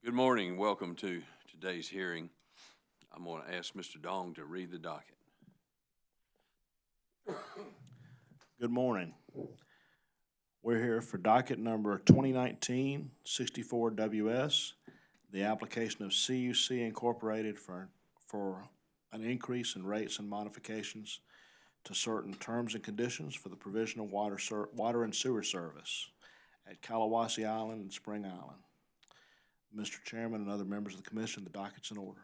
Good morning. Welcome to today's hearing. I'm going to ask Mr. Dong to read the docket. Good morning. We're here for docket number 2019-64WS, the application of CUC Incorporated for an increase in rates and modifications to certain terms and conditions for the provision of water and sewer service at Kalawasi Island and Spring Island. Mr. Chairman and other members of the commission, the docket's in order.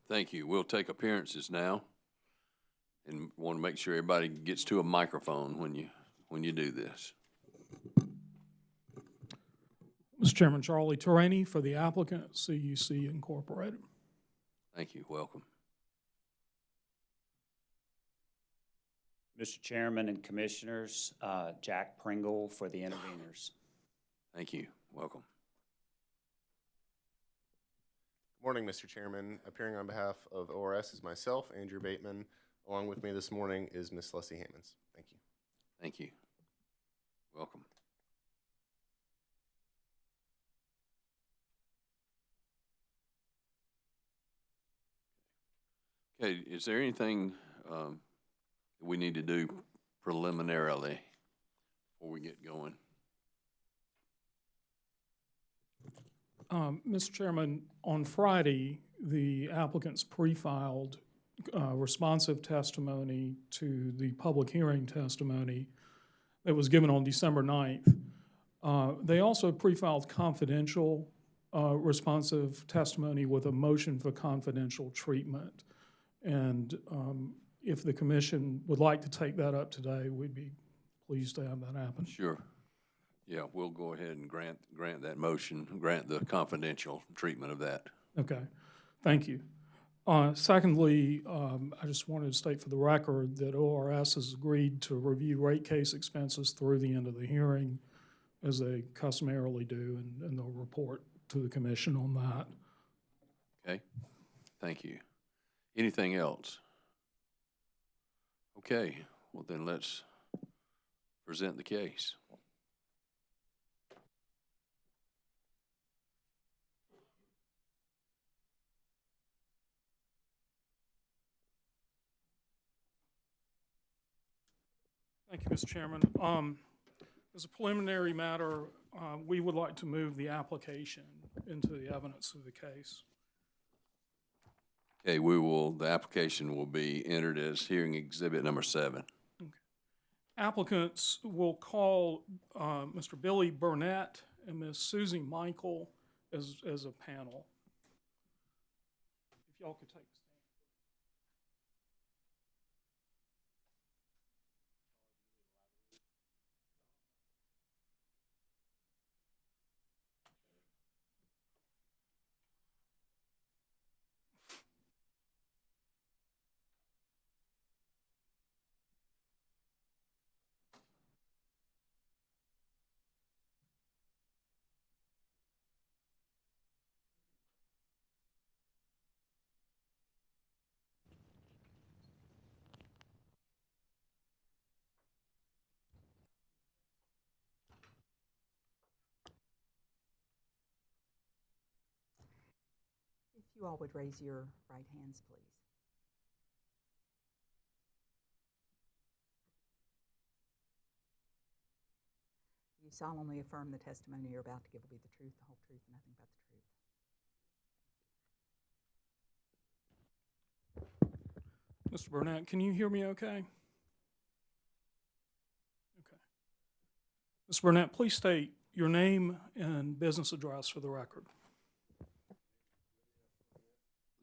Thank you. We'll take appearances now and want to make sure everybody gets to a microphone when you do this. Mr. Chairman, Charlie Toraney for the applicant, CUC Incorporated. Thank you. Welcome. Mr. Chairman and Commissioners, Jack Pringle for the interveners. Thank you. Welcome. Good morning, Mr. Chairman. Appearing on behalf of ORS is myself, Andrew Bateman. Along with me this morning is Ms. Leslie Hammonds. Thank you. Thank you. Welcome. Okay, is there anything that we need to do preliminarily before we get going? Mr. Chairman, on Friday, the applicants pre-filed responsive testimony to the public hearing testimony that was given on December 9th. They also pre-filed confidential responsive testimony with a motion for confidential treatment. And if the commission would like to take that up today, we'd be pleased to have that happen. Sure. Yeah, we'll go ahead and grant that motion, grant the confidential treatment of that. Okay, thank you. Secondly, I just wanted to state for the record that ORS has agreed to review rate case expenses through the end of the hearing, as they customarily do, and they'll report to the commission on that. Okay, thank you. Anything else? Okay, well then let's present the case. Thank you, Mr. Chairman. As a preliminary matter, we would like to move the application into the evidence of the case. Okay, the application will be entered as hearing exhibit number 7. Okay. Applicants will call Mr. Billy Burnett and Ms. Susie Michael as a panel. If y'all could take a stand. If you all would raise your right hands, please. You solemnly affirm the testimony you're about to give will be the truth, the whole truth, and nothing but the truth. Mr. Burnett, can you hear me okay? Okay. Mr. Burnett, please state your name and business address for the record.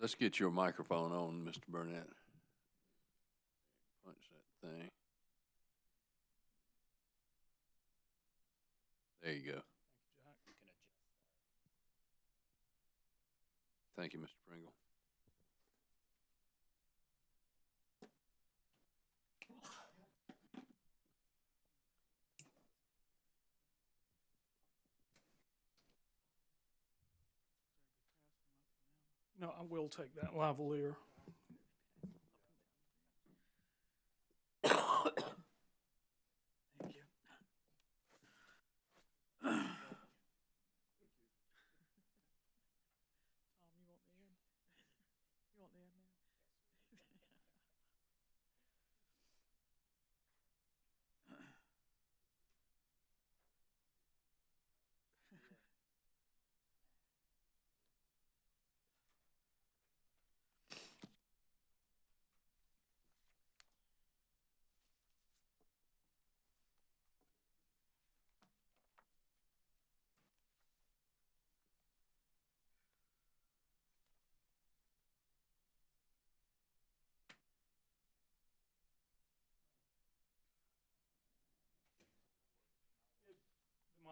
Let's get your microphone on, Mr. Burnett. Punch that thing. There you go. Thank you, Mr. Pringle. No, I will take that lavalier.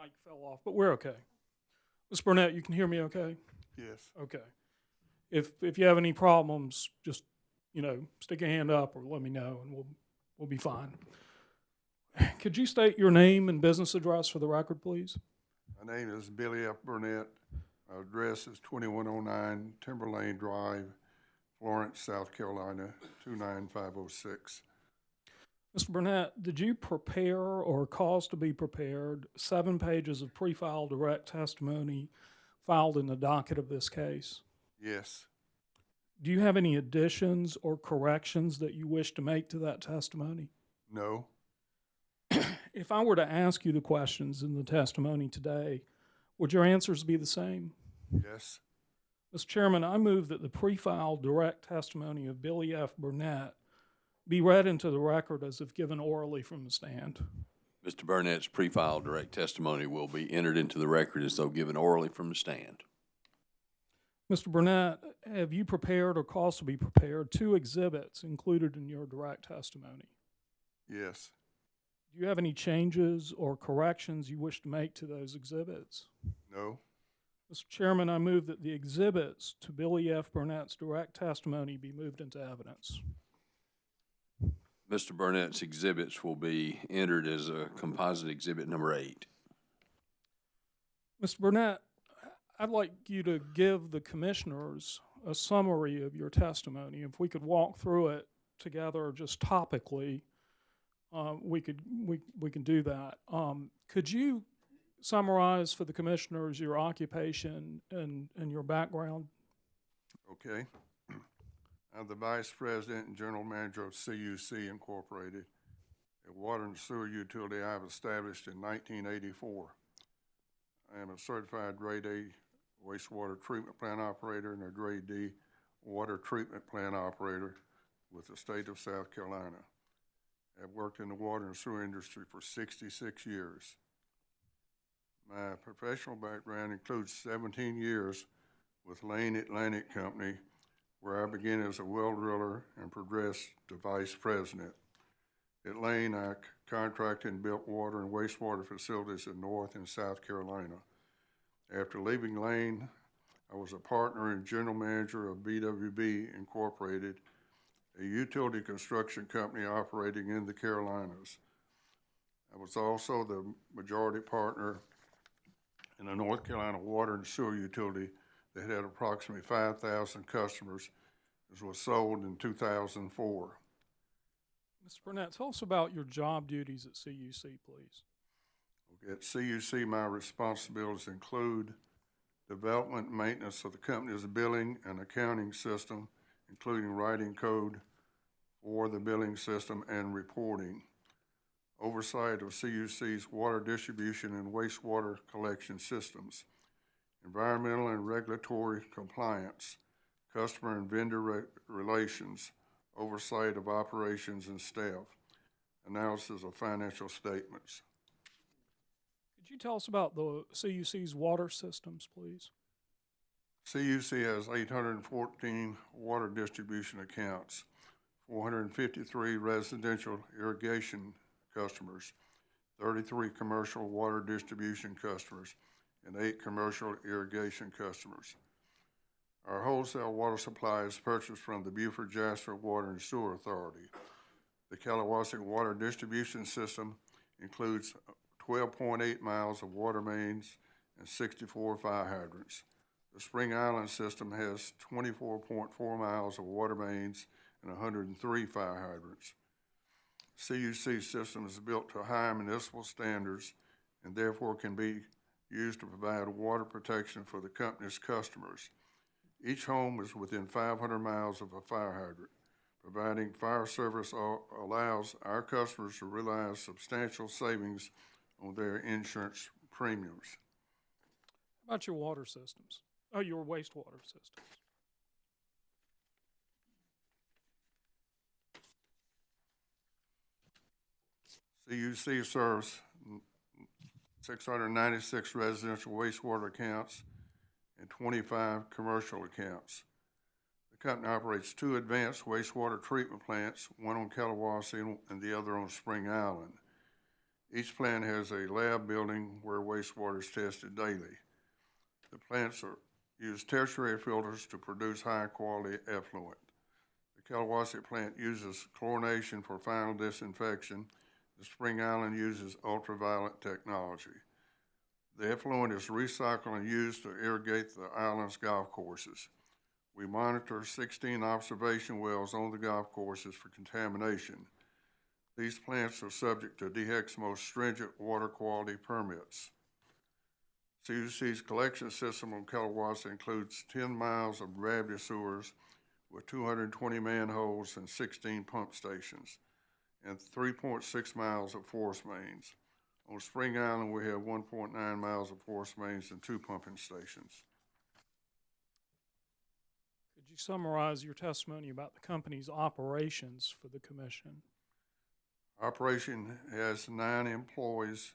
mic fell off, but we're okay. Ms. Burnett, you can hear me okay? Yes. Okay. If you have any problems, just, stick your hand up or let me know and we'll be fine. Could you state your name and business address for the record, please? My name is Billy F. Burnett. My address is 2109 Timber Lane Drive, Florence, South Carolina, 29506. Mr. Burnett, did you prepare or cause to be prepared 7 pages of pre-filed direct testimony filed in the docket of this case? Yes. Do you have any additions or corrections that you wish to make to that testimony? No. If I were to ask you the questions in the testimony today, would your answers be the same? Yes. Mr. Chairman, I move that the pre-filed direct testimony of Billy F. Burnett be read into the record as if given orally from the stand. Mr. Burnett's pre-filed direct testimony will be entered into the record as though given orally from the stand. Mr. Burnett, have you prepared or caused to be prepared 2 exhibits included in your direct testimony? Yes. Do you have any changes or corrections you wish to make to those exhibits? No. Mr. Chairman, I move that the exhibits to Billy F. Burnett's direct testimony be moved into evidence. Mr. Burnett's exhibits will be entered as a composite exhibit number 8. Mr. Burnett, I'd like you to give the commissioners a summary of your testimony. If we could walk through it together just topically, we can do that. Could you summarize for the commissioners your occupation and your background? Okay. I'm the Vice President and General Manager of CUC Incorporated, a water and sewer utility I have established in 1984. I am a certified Grade A wastewater treatment plant operator and a Grade D water treatment plant operator with the state of South Carolina. I've worked in the water and sewer industry for 66 years. My professional background includes 17 years with Lane Atlantic Company, where I began as a well driller and progressed to vice president. At Lane, I contracted and built water and wastewater facilities in North and South Carolina. After leaving Lane, I was a partner and general manager of BWB Incorporated, a utility construction company operating in the Carolinas. I was also the majority partner in a North Carolina water and sewer utility that had approximately 5,000 customers. This was sold in 2004. Mr. Burnett, tell us about your job duties at CUC, please. At CUC, my responsibilities include development and maintenance of the company's billing and accounting system, including writing code for the billing system and reporting, oversight of CUC's water distribution and wastewater collection systems, environmental and regulatory compliance, customer and vendor relations, oversight of operations and staff, analysis of financial statements. Could you tell us about the CUC's water systems, please? CUC has 814 water distribution accounts, 453 residential irrigation customers, 33 commercial water distribution customers, and 8 commercial irrigation customers. Our wholesale water supply is purchased from the Beaufort-Jasper Water and Sewer Authority. The Kalawasic Water Distribution System includes 12.8 miles of water mains and 64 fire hydrants. The Spring Island system has 24.4 miles of water mains and 103 fire hydrants. CUC system is built to high municipal standards and therefore can be used to provide water protection for the company's customers. Each home is within 500 miles of a fire hydrant. Providing fire service allows our customers to realize substantial savings on their insurance premiums. How about your water systems? Oh, your wastewater systems. CUC serves 696 residential wastewater accounts and 25 commercial accounts. The company operates 2 advanced wastewater treatment plants, one on Kalawasi and the other on Spring Island. Each plant has a lab building where wastewater is tested daily. The plants use tertiary filters to produce high-quality effluent. The Kalawasic plant uses chlorination for final disinfection. The Spring Island uses ultraviolet technology. The effluent is recycled and used to irrigate the island's golf courses. We monitor 16 observation wells on the golf courses for contamination. These plants are subject to DHEC's most stringent water quality permits. CUC's collection system on Kalawasa includes 10 miles of gravity sewers with 220 manholes and 16 pump stations, and 3.6 miles of force mains. On Spring Island, we have 1.9 miles of force mains and 2 pumping stations. Could you summarize your testimony about the company's operations for the commission? Operation has 9 employees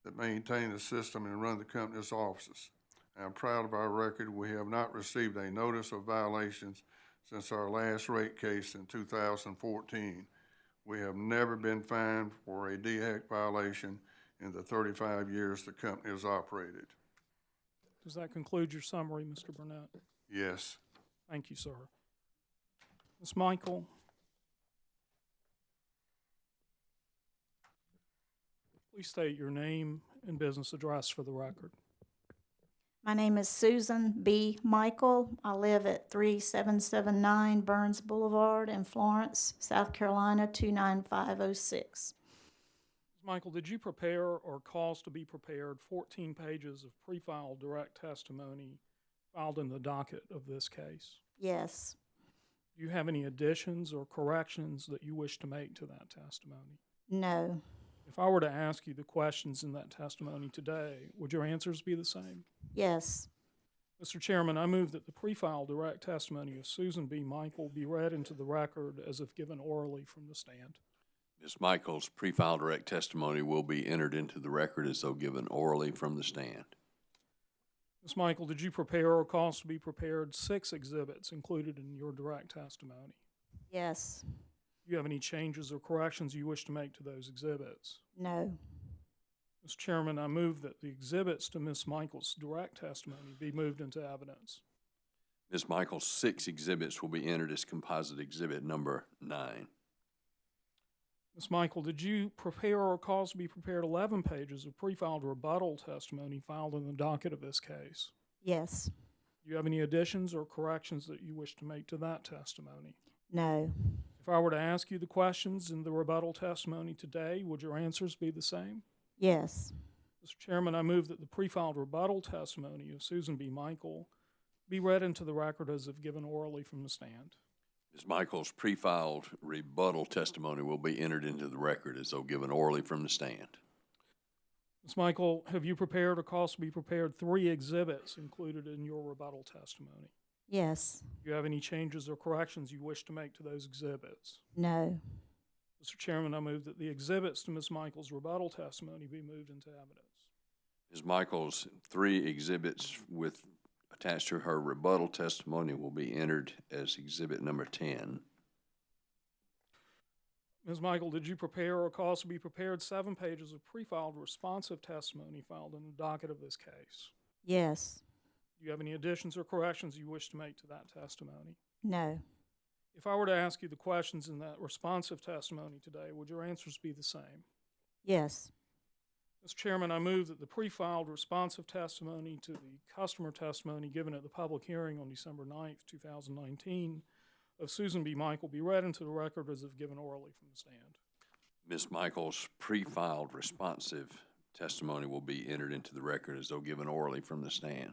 that maintain the system and run the company's offices. I'm proud of our record. We have not received a notice of violations since our last rate case in 2014. We have never been fined for a DHEC violation in the 35 years the company has operated. Does that conclude your summary, Mr. Burnett? Yes. Thank you, sir. Ms. Michael? Please state your name and business address for the record. My name is Susan B. Michael. I live at 3779 Burns Boulevard in Florence, South Carolina, 29506. Ms. Michael, did you prepare or cause to be prepared 14 pages of pre-filed direct testimony filed in the docket of this case? Yes. Do you have any additions or corrections that you wish to make to that testimony? No. If I were to ask you the questions in that testimony today, would your answers be the same? Yes. Mr. Chairman, I move that the pre-filed direct testimony of Susan B. Michael be read into the record as if given orally from the stand. Ms. Michaels' pre-filed direct testimony will be entered into the record as though given orally from the stand. Ms. Michael, did you prepare or cause to be prepared 6 exhibits included in your direct testimony? Yes. Do you have any changes or corrections you wish to make to those exhibits? No. Mr. Chairman, I move that the exhibits to Ms. Michaels' direct testimony be moved into evidence. Ms. Michaels' 6 exhibits will be entered as composite exhibit number 9. Ms. Michael, did you prepare or cause to be prepared 11 pages of pre-filed rebuttal testimony filed in the docket of this case? Yes. Do you have any additions or corrections that you wish to make to that testimony? No. If I were to ask you the questions in the rebuttal testimony today, would your answers be the same? Yes. Mr. Chairman, I move that the pre-filed rebuttal testimony of Susan B. Michael be read into the record as if given orally from the stand. Ms. Michaels' pre-filed rebuttal testimony will be entered into the record as though given orally from the stand. Ms. Michael, have you prepared or caused to be prepared 3 exhibits included in your rebuttal testimony? Yes. Do you have any changes or corrections you wish to make to those exhibits? No. Mr. Chairman, I move that the exhibits to Ms. Michaels' rebuttal testimony be moved into evidence. Ms. Michaels' 3 exhibits attached to her rebuttal testimony will be entered as exhibit number 10. Ms. Michael, did you prepare or cause to be prepared 7 pages of pre-filed responsive testimony filed in the docket of this case? Yes. Do you have any additions or corrections you wish to make to that testimony? No. If I were to ask you the questions in that responsive testimony today, would your answers be the same? Yes. Mr. Chairman, I move that the pre-filed responsive testimony to the customer testimony given at the public hearing on December 9th, 2019 of Susan B. Michael be read into the record as if given orally from the stand. Ms. Michaels' pre-filed responsive testimony will be entered into the record as though given orally from the stand.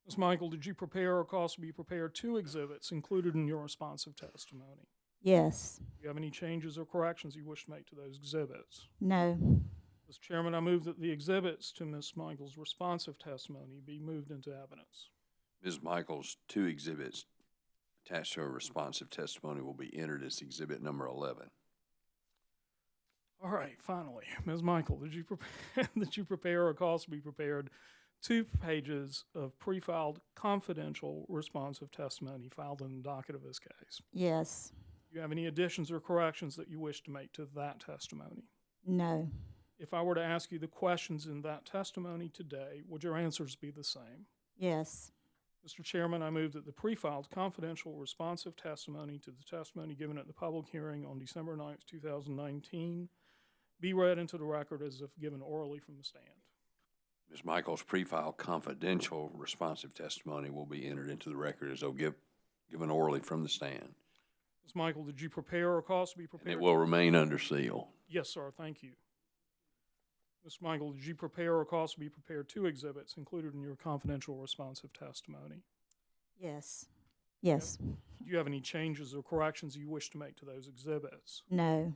Ms. Michael, did you prepare or cause to be prepared 2 exhibits included in your responsive testimony? Yes. Do you have any changes or corrections you wish to make to those exhibits? No. Mr. Chairman, I move that the exhibits to Ms. Michaels' responsive testimony be moved into evidence. Ms. Michaels' 2 exhibits attached to her responsive testimony will be entered as exhibit number 11. All right, finally, Ms. Michael, did you prepare or cause to be prepared 2 pages of pre-filed confidential responsive testimony filed in the docket of this case? Yes. Do you have any additions or corrections that you wish to make to that testimony? No. If I were to ask you the questions in that testimony today, would your answers be the same? Yes. Mr. Chairman, I move that the pre-filed confidential responsive testimony to the testimony given at the public hearing on December 9th, 2019 be read into the record as if given orally from the stand. Ms. Michaels' pre-filed confidential responsive testimony will be entered into the record as though given orally from the stand. Ms. Michael, did you prepare or cause to be And prepared? it will remain under seal. Yes, sir, thank you. Ms. Michael, did you prepare or cause to be prepared two exhibits included in your confidential responsive testimony? Yes. Yes. Do you have any changes or corrections you wish to make to those exhibits? No.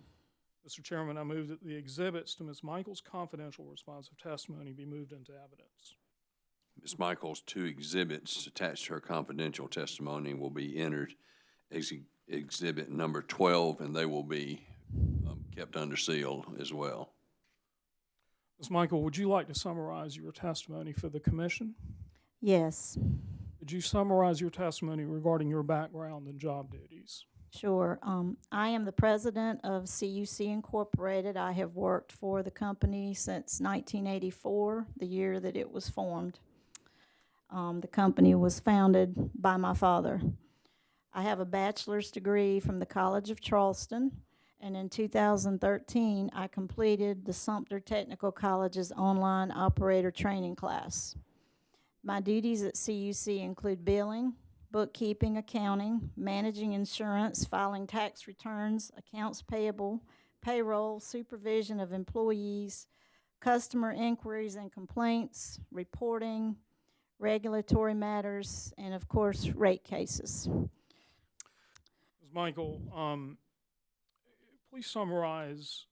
Mr. Chairman, I move that the exhibits to Ms. Michaels' confidential responsive testimony be moved into evidence. Ms. Michaels' two exhibits attached to her confidential testimony will be entered as exhibit number 12, and they will be kept under seal as well. Ms. Michael, would you like to summarize your testimony for the commission? Yes. Could you summarize your testimony regarding your background and job duties? Sure. I am the president of CUC Incorporated. I have worked for the company since 1984, the year that it was formed. The company was founded by my father. I have a bachelor's degree from the College of Charleston, and in 2013, I completed the Sumter Technical College's online operator training class. My duties at CUC include billing, bookkeeping, accounting, managing insurance, filing tax returns, accounts payable, payroll, supervision of employees, customer inquiries and complaints, reporting, regulatory matters, and of course, rate cases. Ms. Michael, please summarize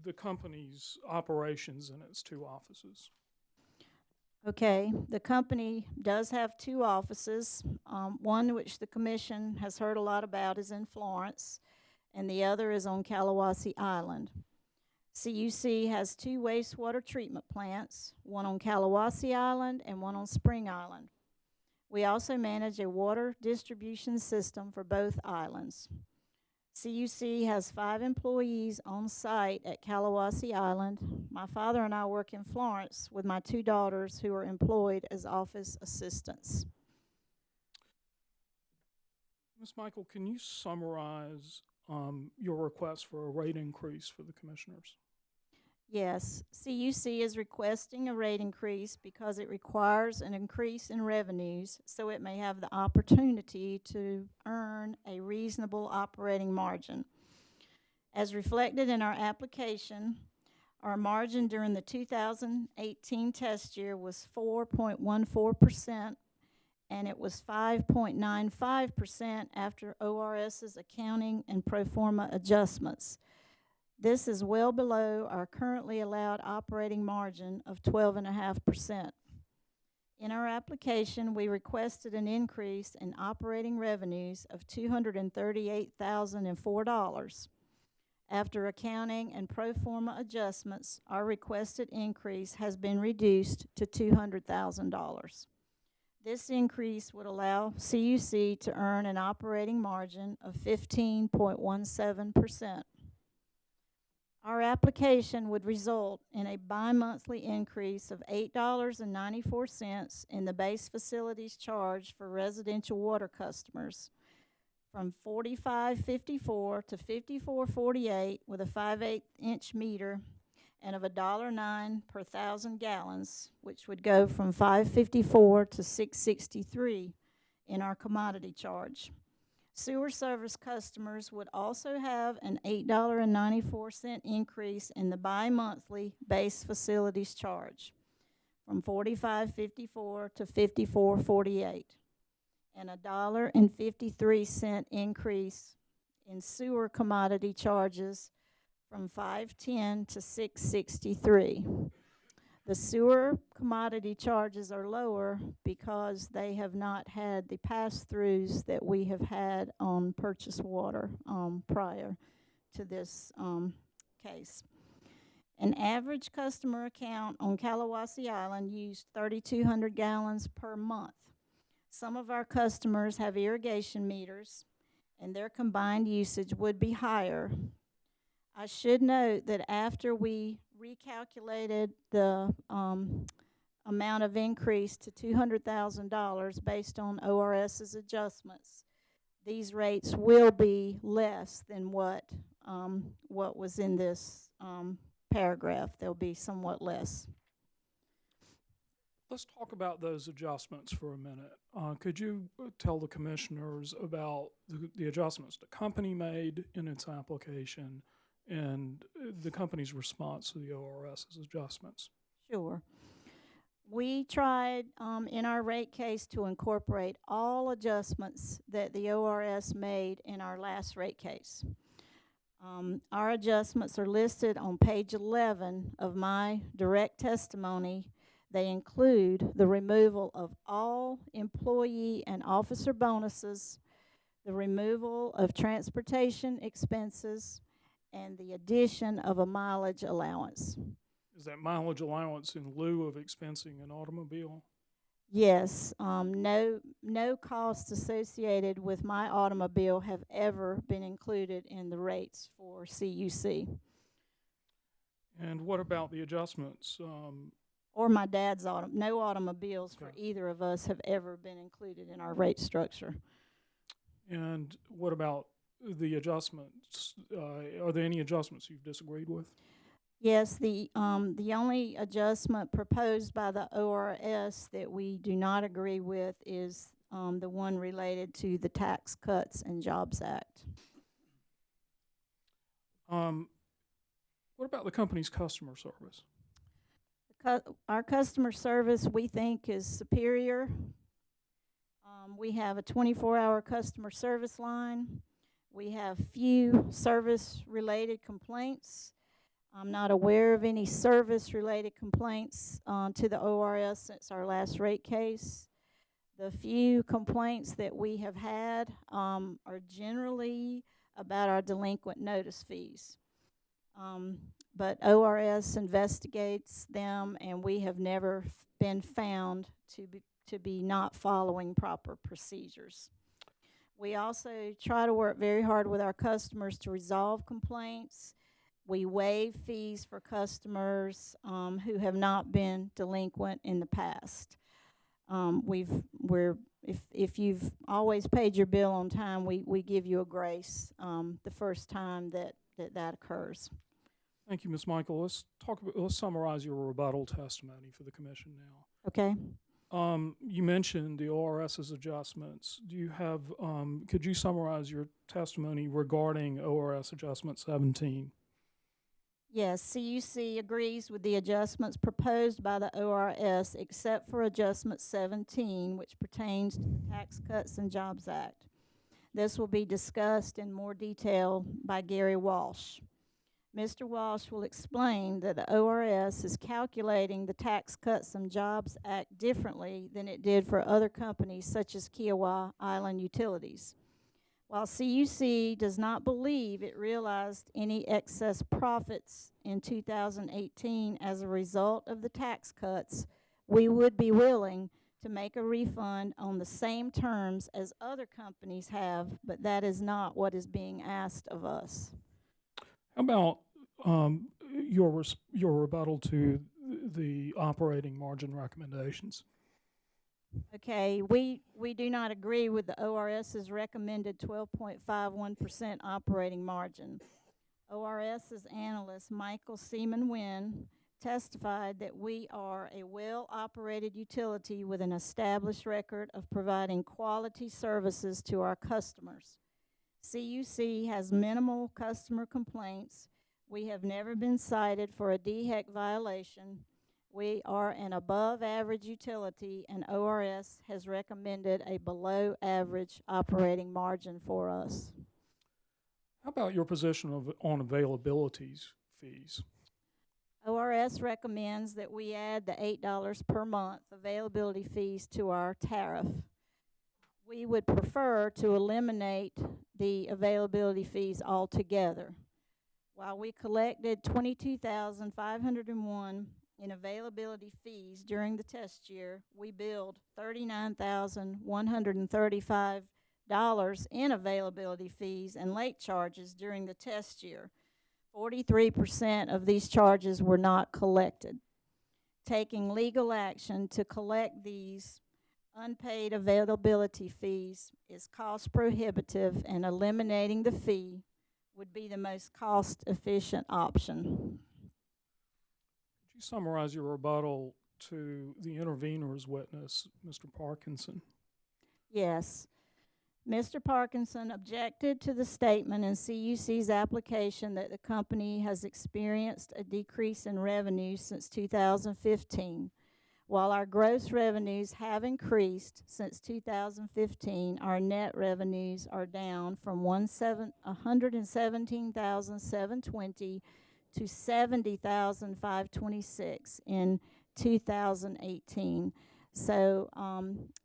the company's operations in its two offices. Okay, the company does have two offices. One which the commission has heard a lot about is in Florence, and the other is on Kalawasi Island. CUC has two wastewater treatment plants, one on Kalawasi Island and one on Spring Island. We also manage a water distribution system for both islands. CUC has 5 employees on site at Kalawasi Island. My father and I work in Florence with my 2 daughters who are employed as office assistants. Ms. Michael, can you summarize your request for a rate increase for the commissioners? Yes, CUC is requesting a rate increase because it requires an increase in revenues so it may have the opportunity to earn a reasonable operating margin. As reflected in our application, our margin during the 2018 test year was 4.14%, and it was 5.95% after ORS's accounting and pro forma adjustments. This is well below our currently allowed operating margin of 12.5%. In our application, we requested an increase in operating revenues of $238,004. After accounting and pro forma adjustments, our requested increase has been reduced to $200,000. This increase would allow CUC to earn an operating margin of 15.17%. Our application would result in a bi-monthly increase of $8.94 in the base facilities charge for residential water customers, from $45.54 to $54.48 with a 5/8-inch meter, and of $1.09 per 1,000 gallons, which would go from $5.54 to $6.63 in our commodity charge. Sewer service customers would also have an $8.94 increase in the bi-monthly base facilities charge, from $45.54 to $54.48, and a $1.53 increase in sewer commodity charges from $5.10 to $6.63. The sewer commodity charges are lower because they have not had the pass-throughs that we have had on purchased water prior to this case. An average customer account on Kalawasi Island used 3,200 gallons per month. Some of our customers have irrigation meters, and their combined usage would be higher. I should note that after we recalculated the amount of increase to $200,000 based on ORS's adjustments. These rates will be less than what was in this paragraph. They'll be somewhat less. Let's talk about those adjustments for a minute. Could you tell the commissioners about the adjustments the company made in its application and the company's response to the ORS's adjustments? Sure. We tried in our rate case to incorporate all adjustments that the ORS made in our last rate case. Our adjustments are listed on page 11 of my direct testimony. They include the removal of all employee and officer bonuses, the removal of transportation expenses, and the addition of a mileage allowance. Is that mileage allowance in lieu of expensing an automobile? Yes, no costs associated with my automobile have ever been included in the rates for CUC. And what about the adjustments? Or my dad's no automobiles for either of us have ever been included in our rate structure. And what about the adjustments? Are there any adjustments you've disagreed with? Yes, the only adjustment proposed by the ORS that we do not agree with is the one related to the Tax Cuts and Jobs Act. What about the company's customer service? Our customer service, we think, is superior. We have a 24-hour customer service line. We have few service-related complaints. I'm not aware of any service-related complaints to the ORS since our last rate case. The few complaints that we have had are generally about our delinquent notice fees. But ORS investigates them, and we have never been found to be not following proper procedures. We also try to work very hard with our customers to resolve complaints. We waive fees for customers who have not been delinquent in the past. If you've always paid your bill on time, we give you a grace the first time that occurs. Thank you, Ms. Michael. Let's summarize your rebuttal testimony for the commission now. Okay. You mentioned the ORS's adjustments. Could you summarize your testimony regarding ORS adjustment 17? Yes, CUC agrees with the adjustments proposed by the ORS except for adjustment 17, which pertains to the Tax Cuts and Jobs Act. This will be discussed in more detail by Gary Walsh. Mr. Walsh will explain that the ORS is calculating the Tax Cuts and Jobs Act differently than it did for other companies such as Kiowa Island Utilities. While CUC does not believe it realized any excess profits in 2018 as a result of the tax cuts, we would be willing to make a refund on the same terms as other companies have, but that is not what is being asked of us. How about your rebuttal to the operating margin recommendations? Okay, we do not agree with the ORS's recommended 12.51% operating margin. ORS's analyst, Michael Seaman-Wynn, testified that we are a well-operated utility with an established record of providing quality services to our customers. CUC has minimal customer complaints. We have never been cited for a DHEC violation. We are an above-average utility, and ORS has recommended a below-average operating margin for us. How about your position on availability fees? ORS recommends that we add the $8 per month availability fees to our tariff. We would prefer to eliminate the availability fees altogether. While we collected $22,501 in availability fees during the test year, we billed $39,135 in availability fees and late charges during the test year. 43% of these charges were not collected. Taking legal action to collect these unpaid availability fees is cost prohibitive, and eliminating the fee would be the most cost-efficient option. Could you summarize your rebuttal to the intervener's witness, Mr. Parkinson? Yes. Mr. Parkinson objected to the statement in CUC's application that the company has experienced a decrease in revenue since 2015. While our gross revenues have increased since 2015, our net revenues are down from $117,720 to $70,526 in 2018. So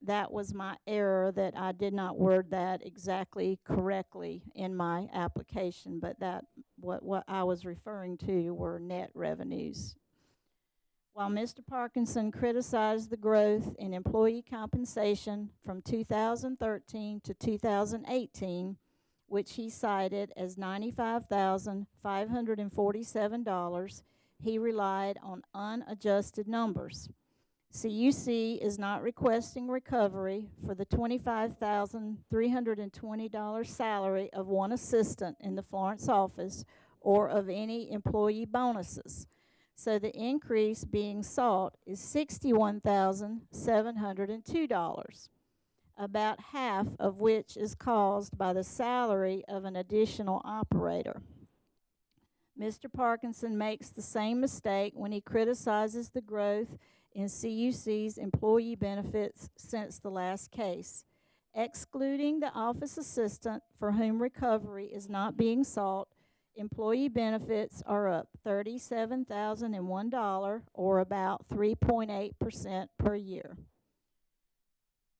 that was my error, that I did not word that exactly correctly in my application, but that what I was referring to were net revenues. While Mr. Parkinson criticized the growth in employee compensation from 2013 to 2018, which he cited as $95,547, he relied on unadjusted numbers. CUC is not requesting recovery for the $25,320 salary of one assistant in the Florence office or of any employee bonuses. So the increase being sought is $61,702, about half of which is caused by the salary of an additional operator. Mr. Parkinson makes the same mistake when he criticizes the growth in CUC's employee benefits since the last case. Excluding the office assistant for whom recovery is not being sought, employee benefits are up $37,001, or about 3.8% per year.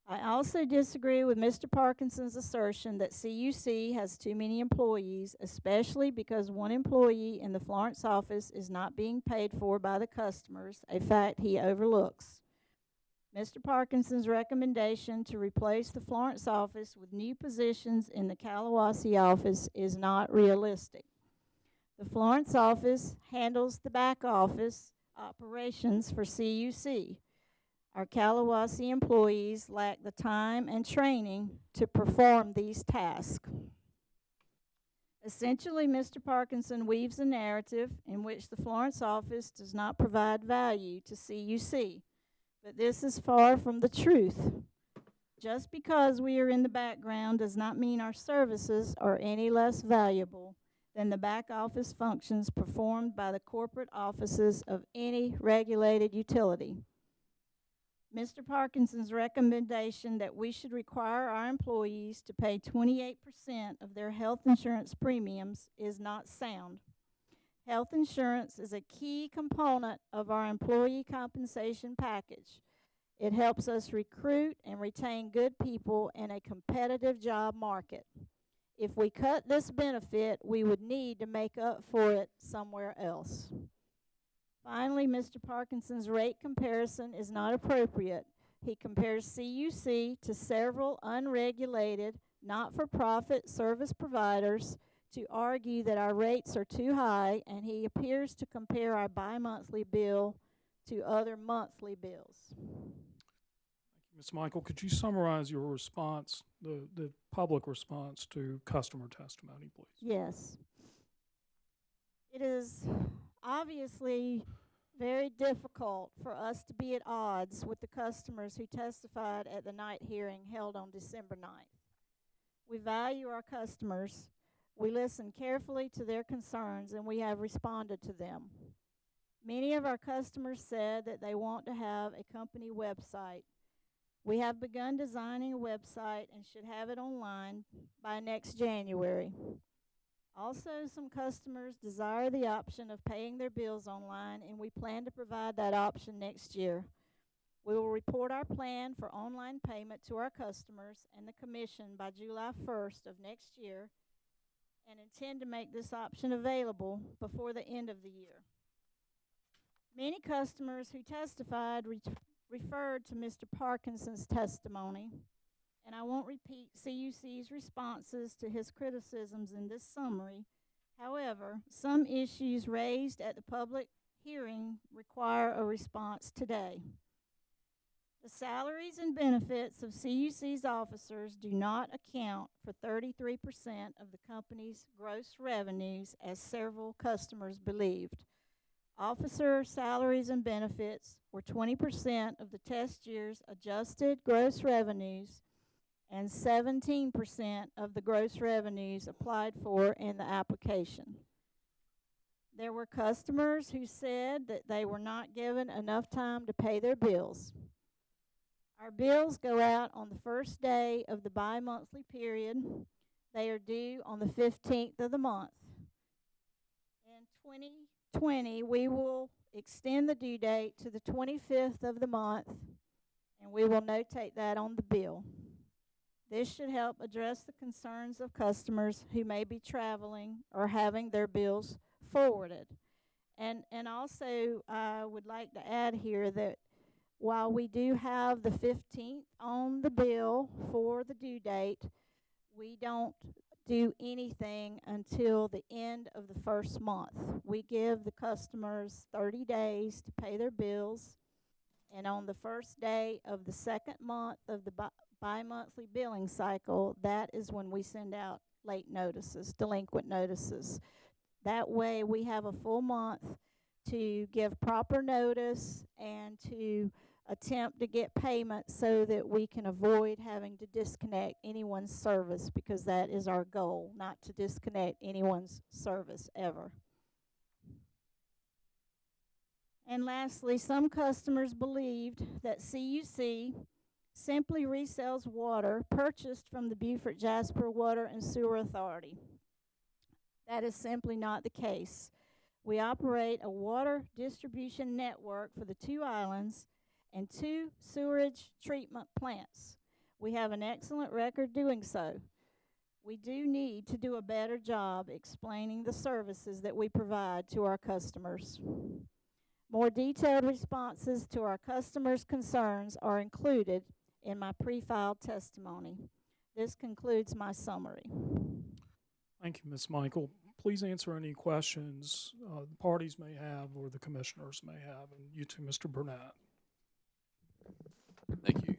I also disagree with Mr. Parkinson's assertion that CUC has too many employees, especially because one employee in the Florence office is not being paid for by the customers, a fact he overlooks. Mr. Parkinson's recommendation to replace the Florence office with new positions in the Kalawasi office is not realistic. The Florence office handles the back office operations for CUC. Our Kalawasi employees lack the time and training to perform these tasks. Essentially, Mr. Parkinson weaves a narrative in which the Florence office does not provide value to CUC, but this is far from the truth. Just because we are in the background does not mean our services are any less valuable than the back office functions performed by the corporate offices of any regulated utility. Mr. Parkinson's recommendation that we should require our employees to pay 28% of their health insurance premiums is not sound. Health insurance is a key component of our employee compensation package. It helps us recruit and retain good people in a competitive job market. If we cut this benefit, we would need to make up for it somewhere else. Finally, Mr. Parkinson's rate comparison is not appropriate. He compares CUC to several unregulated, not-for-profit service providers to argue that our rates are too high, and he appears to compare our bi-monthly bill to other monthly bills. Ms. Michael, could you summarize your response, the public response to customer testimony, please? Yes. It is obviously very difficult for us to be at odds with the customers who testified at the night hearing held on December 9th. We value our customers. We listen carefully to their concerns, and we have responded to them. Many of our customers said that they want to have a company website. We have begun designing a website and should have it online by next January. Also, some customers desire the option of paying their bills online, and we plan to provide that option next year. We will report our plan for online payment to our customers and the commission by July 1st of next year, and intend to make this option available before the end of the year. Many customers who testified referred to Mr. Parkinson's testimony, and I won't repeat CUC's responses to his criticisms in this summary, However, some issues raised at the public hearing require a response today. The salaries and benefits of CUC's officers do not account for 33% of the company's gross revenues, as several customers believed. Officer salaries and benefits were 20% of the test year's adjusted gross revenues and 17% of the gross revenues applied for in the application. There were customers who said that they were not given enough time to pay their bills. Our bills go out on the first day of the bi-monthly period. They are due on the 15th of the month. In 2020, we will extend the due date to the 25th of the month, and we will notate that on the bill. This should help address the concerns of customers who may be traveling or having their bills forwarded. And also, I would like to add here that while we do have the 15th on the bill for the due date, we don't do anything until the end of the first month. We give the customers 30 days to pay their bills, and on the first day of the second month of the bi-monthly billing cycle, that is when we send out late notices, delinquent notices. That way we have a full month to give proper notice and to attempt to get payment so that we can avoid having to disconnect anyone's service, because that is our goal, not to disconnect anyone's service ever. And lastly, some customers believed that CUC simply resells water purchased from the Beaufort Jasper Water and Sewer Authority. That is simply not the case. We operate a water distribution network for the 2 islands and 2 sewerage treatment plants. We have an excellent record doing so. We do need to do a better job explaining the services that we provide to our customers. More detailed responses to our customers' concerns are included in my pre-filed testimony. This concludes my summary. Thank you, Ms. Michael. Please answer any questions the parties may have or the commissioners may have, and you too, Mr. Burnett. Thank you.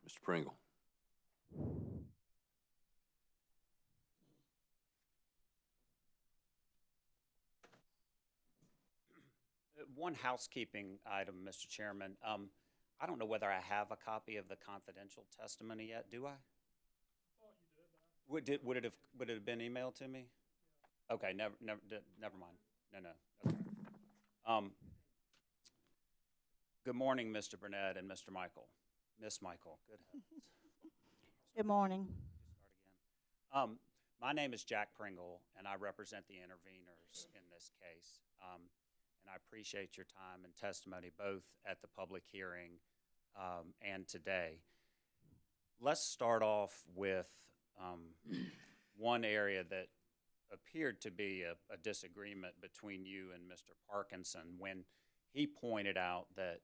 Mr. Pringle. One housekeeping item, Mr. Chairman. I don't know whether I have a copy of the confidential testimony yet. Do I? Would it have been emailed to me? Okay, never mind. No. Okay. Good morning, Mr. Burnett and Mr. Michael. Miss Michael, good heavens. Good morning. Start again. My name is Jack Pringle, and I represent the interveners in this case. And I appreciate your time and testimony both at the public hearing and today. Let's start off with one area that appeared to be a disagreement between you and Mr. Parkinson when he pointed out that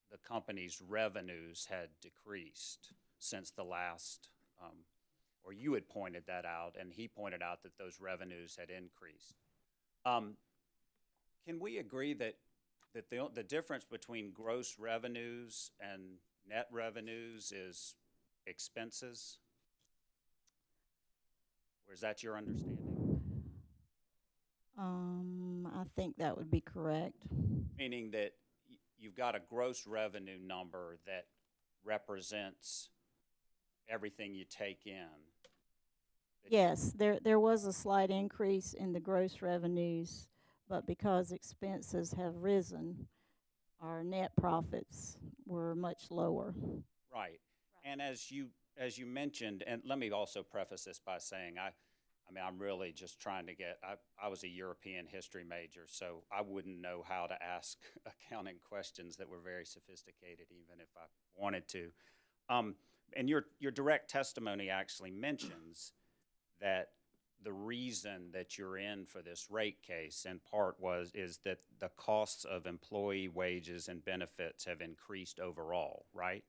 the company's revenues had decreased since the last, or you had pointed that out, and he pointed out that those revenues had increased. Can we agree that the difference between gross revenues and net revenues is expenses? Or is that your understanding? I think that would be correct. Meaning that you've got a gross revenue number that represents everything you take in. Yes, there was a slight increase in the gross revenues, but because expenses have risen, our net profits were much lower. Right. And as you mentioned, and let me also preface this by saying, I'm really just trying to get, I was a European history major, so I wouldn't know how to ask accounting questions that were very sophisticated, even if I wanted to. And your direct testimony actually mentions that the reason that you're in for this rate case, in part, is that the costs of employee wages and benefits have increased overall, right?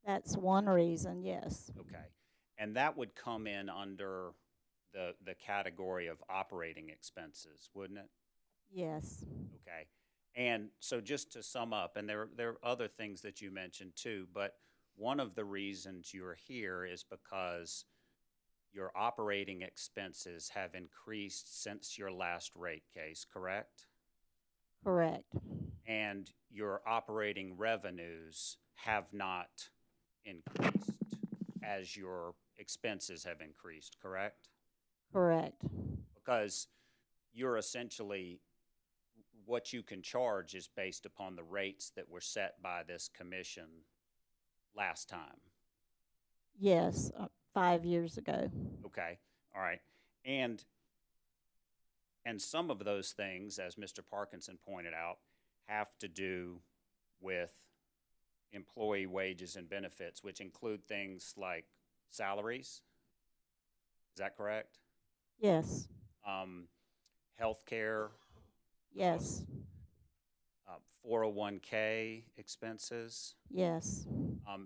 That's one reason, yes. Okay. And that would come in under the category of operating expenses, wouldn't it? Yes. Okay. And so just to sum up, and there are other things that you mentioned too, but one of the reasons you're here is because your operating expenses have increased since your last rate case, correct? Correct. And your operating revenues have not increased as your expenses have increased, correct? Correct. Because you're essentially, what you can charge is based upon the rates that were set by this commission last time. Yes, 5 years ago. Okay, all right. And some of those things, as Mr. Parkinson pointed out, have to do with employee wages and benefits, which include things like salaries. Is that correct? Yes. Healthcare, Yes. 401k expenses. Yes.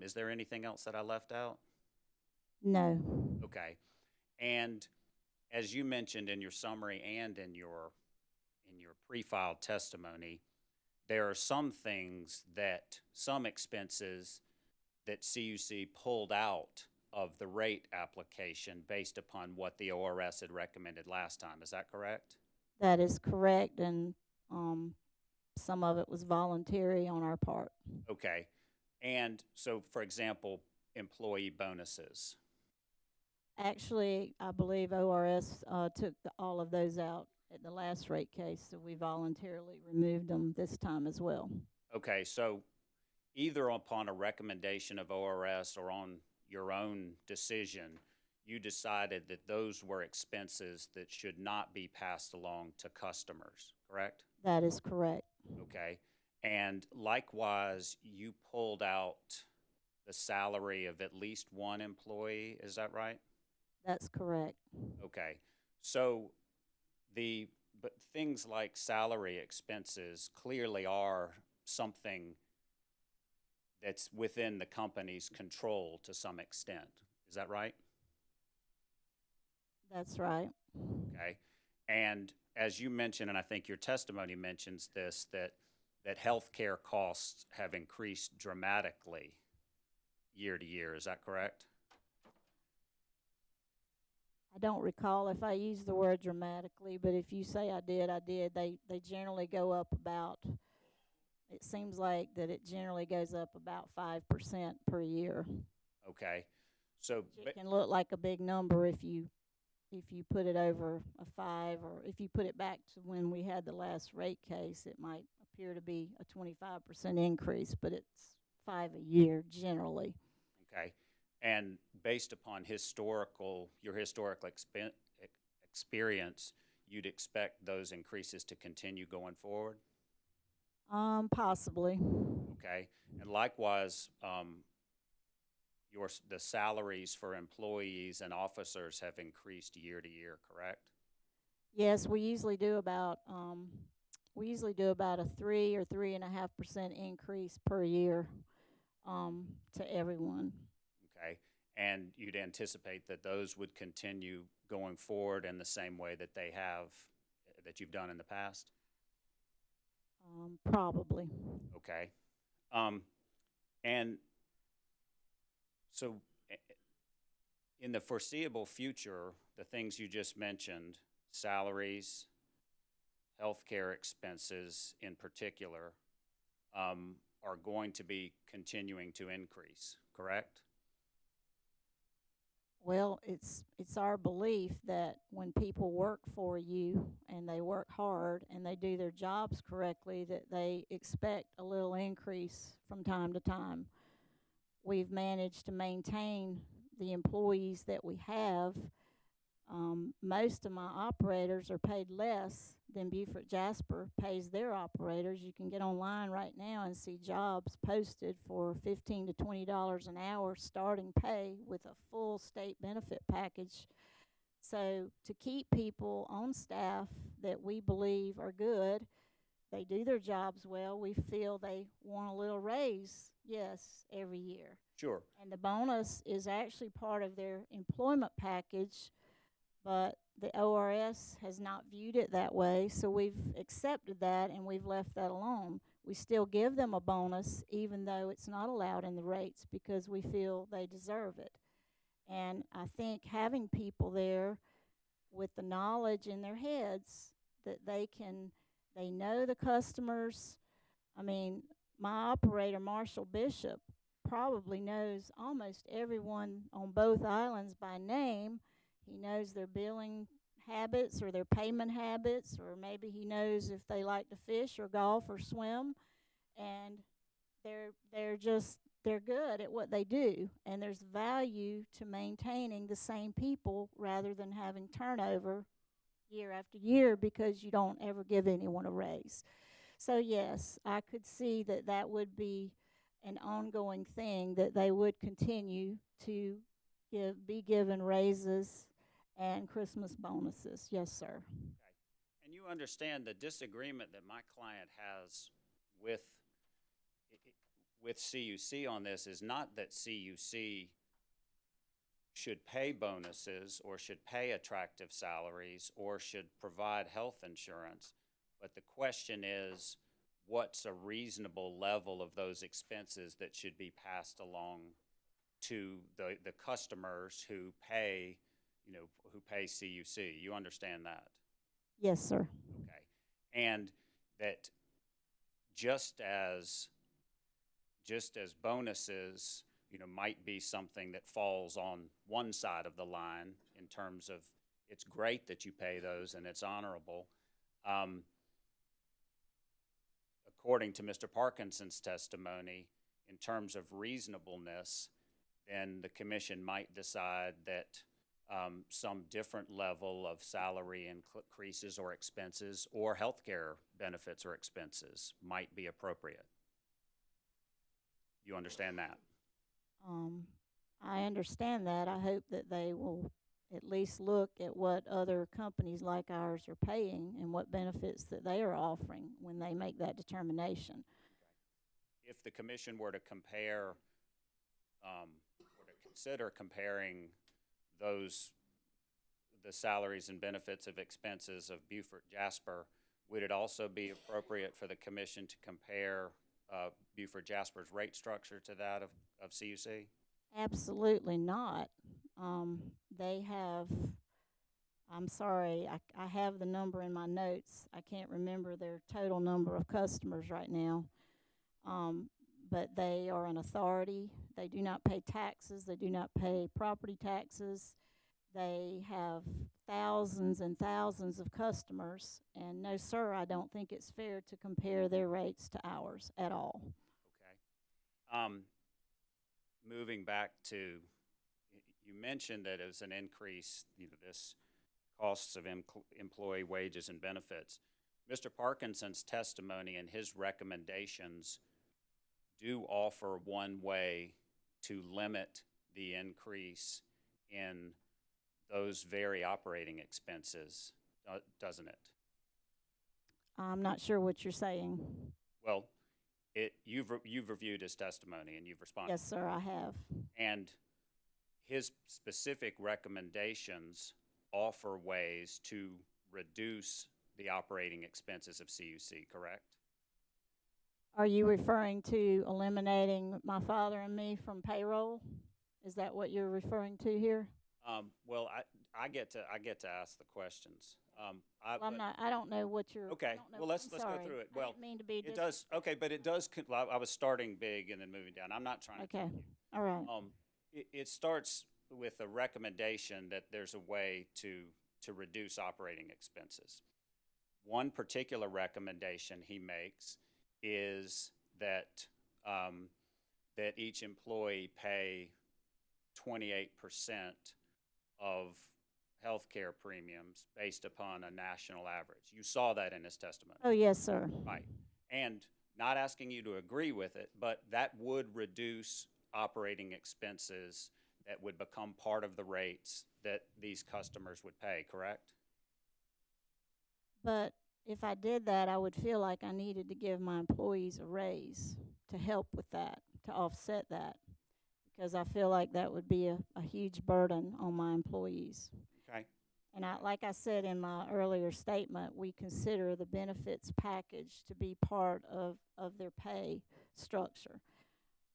Is there anything else that I left out? No. Okay. And as you mentioned in your summary and in your pre-filed testimony, there are some expenses that CUC pulled out of the rate application based upon what the ORS had recommended last time. Is that correct? That is correct, and some of it was voluntary on our part. Okay. And so, for example, employee bonuses. Actually, I believe ORS took all of those out at the last rate case, so we voluntarily removed them this time as well. Okay, so either upon a recommendation of ORS or on your own decision, you decided that those were expenses that should not be passed along to customers, correct? That is correct. Okay. And likewise, you pulled out the salary of at least one employee, is that right? That's correct. Okay. So but things like salary expenses clearly are something that's within the company's control to some extent. Is that right? That's right. Okay. And as you mentioned, and I think your testimony mentions this, that healthcare costs have increased dramatically year to year. Is that correct? I don't recall if I used the word dramatically, but if you say I did, I did. They generally go up about, it seems like that it generally goes up about 5% per year. Okay. So It can look like a big number if you put it over a 5, or if you put it back to when we had the last rate case, it might appear to be a 25% increase, but it's 5 a year generally. okay. And based upon your historical experience, you'd expect those increases to continue going forward? Possibly. Okay. And likewise, the salaries for employees and officers have increased year to year, correct? Yes, we usually do about a 3 or 3.5% increase per year to everyone. Okay. And you'd anticipate that those would continue going forward in the same way that that you've done in the past? Probably. Okay. And so in the foreseeable future, the things you just mentioned, salaries, healthcare expenses in particular, are going to be continuing to increase, correct? Well, it's our belief that when people work for you and they work hard and they do their jobs correctly, that they expect a little increase from time to time. We've managed to maintain the employees that we have. Most of my operators are paid less than Beaufort Jasper pays their operators. You can get online right now and see jobs posted for $15 to $20 an hour starting pay with a full state benefit package. So to keep people on staff that we believe are good, they do their jobs well, we feel they want a little raise, yes, every year. Sure. And the bonus is actually part of their employment package, but the ORS has not viewed it that way, so we've accepted that and we've left that alone. We still give them a bonus even though it's not allowed in the rates because we feel they deserve it. And I think having people there with the knowledge in their heads that they know the customers. I mean, my operator, Marshall Bishop, probably knows almost everyone on both islands by name. He knows their billing habits or their payment habits, or maybe he knows if they like to fish or golf or swim. And they're good at what they do, and there's value to maintaining the same people rather than having turnover year after year because you don't ever give anyone a raise. So yes, I could see that that would be an ongoing thing, that they would continue to be given raises and Christmas bonuses. Yes, sir. Okay. And you understand the disagreement that my client has with CUC on this is not that CUC should pay bonuses or should pay attractive salaries or should provide health insurance, but the question is, what's a reasonable level of those expenses that should be passed along to the customers who pay, who pay CUC? You understand that? Yes, sir. Okay. And that just as bonuses, might be something that falls on one side of the line in terms of it's great that you pay those and it's honorable. According to Mr. Parkinson's testimony, in terms of reasonableness, then the commission might decide that some different level of salary increases or expenses or health care benefits or expenses might be appropriate. You understand that? I understand that. I hope that they will at least look at what other companies like ours are paying and what benefits that they are offering when they make that determination. If the commission were to compare, or to consider comparing the salaries and benefits of expenses of Beaufort Jasper, would it also be appropriate for the commission to compare Beaufort Jasper's rate structure to that of CUC? Absolutely not. They have, I'm sorry, I have the number in my notes. I can't remember their total number of customers right now. But they are an authority. They do not pay taxes. They do not pay property taxes. They have thousands and thousands of customers. And no, sir, I don't think it's fair to compare their rates to ours at all. Okay. Moving back to, you mentioned that it was an increase, this costs of employee wages and benefits. Mr. Parkinson's testimony and his recommendations do offer one way to limit the increase in those very operating expenses, doesn't it? I'm not sure what you're saying. Well, you've reviewed his testimony and you've responded. Yes, sir, I have. And his specific recommendations offer ways to reduce the operating expenses of CUC, correct? Are you referring to eliminating my father and me from payroll? Is that what you're referring to here? Well, I get to ask the questions. I don't know what you're. Okay. Well, let's go through it. Well, I didn't mean to be. It does. Okay, but it does. I was starting big and then moving down. I'm not trying to. Okay. All right. It starts with a recommendation that there's a way to reduce operating expenses. One particular recommendation he makes is that that each employee pay 28% of health care premiums based upon a national average. You saw that in his testimony. Oh, yes, sir. Right. And not asking you to agree with it, but that would reduce operating expenses that would become part of the rates that these customers would pay, correct? But if I did that, I would feel like I needed to give my employees a raise to help with that, to offset that, because I feel like that would be a huge burden on my employees. Okay. And like I said in my earlier statement, we consider the benefits package to be part of their pay structure.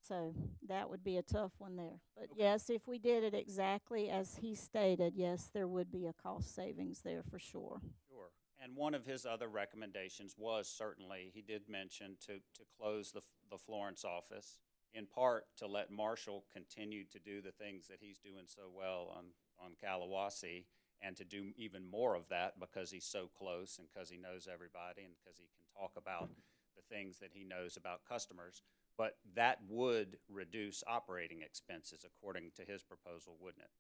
So that would be a tough one there. But yes, if we did it exactly as he stated, yes, there would be a cost savings there for sure. Sure. And one of his other recommendations was certainly, he did mention to close the Florence office, in part to let Marshall continue to do the things that he's doing so well on Kalawasi, and to do even more of that because he's so close and because he knows everybody and because he can talk about the things that he knows about customers. But that would reduce operating expenses according to his proposal, wouldn't it?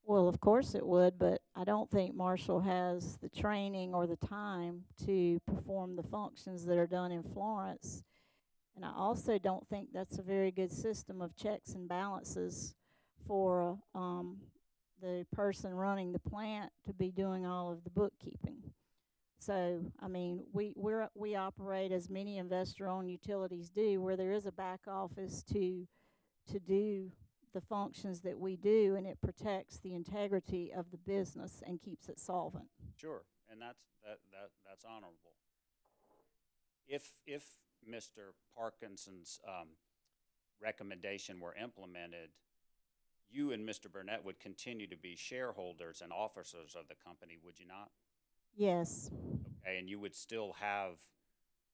Well, of course it would, but I don't think Marshall has the training or the time to perform the functions that are done in Florence. And I also don't think that's a very good system of checks and balances for the person running the plant to be doing all of the bookkeeping. So, I mean, we operate as many investor-owned utilities do, where there is a back office to do the functions that we do, and it protects the integrity of the business and keeps it solvent. Sure, and that's honorable. If Mr. Parkinson's recommendation were implemented, you and Mr. Burnett would continue to be shareholders and officers of the company, would you not? Yes, Okay, and you would still have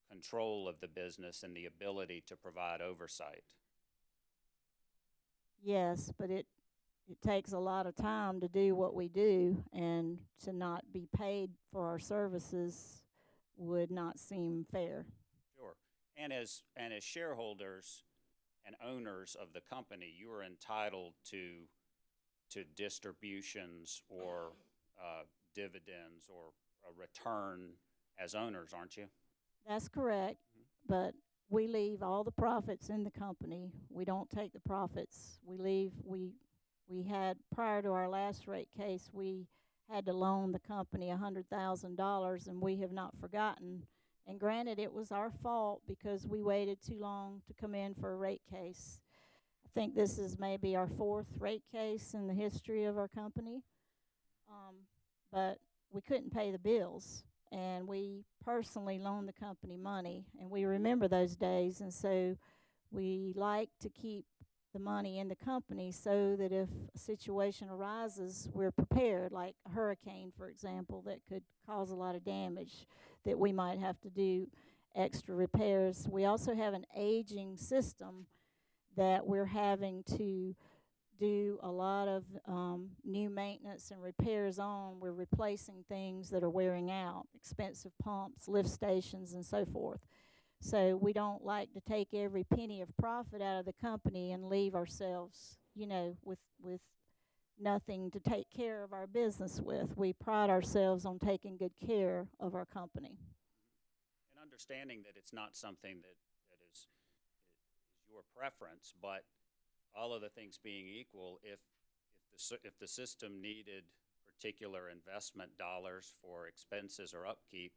control of the business and the ability to provide oversight. yes, but it takes a lot of time to do what we do, and to not be paid for our services would not seem fair. Sure. And as shareholders and owners of the company, you are entitled to distributions or dividends or a return as owners, aren't you? That's correct, but we leave all the profits in the company. We don't take the profits. We had, prior to our last rate case, we had to loan the company $100,000, and we have not forgotten. And granted, it was our fault because we waited too long to come in for a rate case. I think this is maybe our 4th rate case in the history of our company. But we couldn't pay the bills, and we personally loaned the company money, and we remember those days, and so we like to keep the money in the company so that if a situation arises, we're prepared, like a hurricane, for example, that could cause a lot of damage, that we might have to do extra repairs. We also have an aging system that we're having to do a lot of new maintenance and repairs on. We're replacing things that are wearing out, expensive pumps, lift stations, and so forth. So we don't like to take every penny of profit out of the company and leave ourselves, with nothing to take care of our business with. We pride ourselves on taking good care of our company. And understanding that it's not something that is your preference, but all other things being equal, if the system needed particular investment dollars for expenses or upkeep,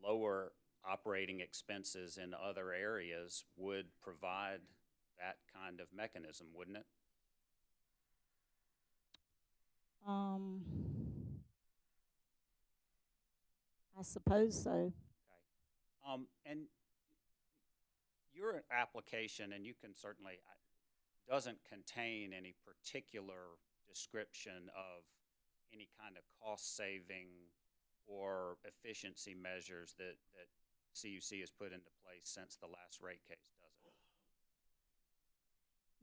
lower operating expenses in other areas would provide that kind of mechanism, wouldn't it? I suppose so. Okay. And your application, and you can certainly, doesn't contain any particular description of any kind of cost saving or efficiency measures that CUC has put into place since the last rate case, does it?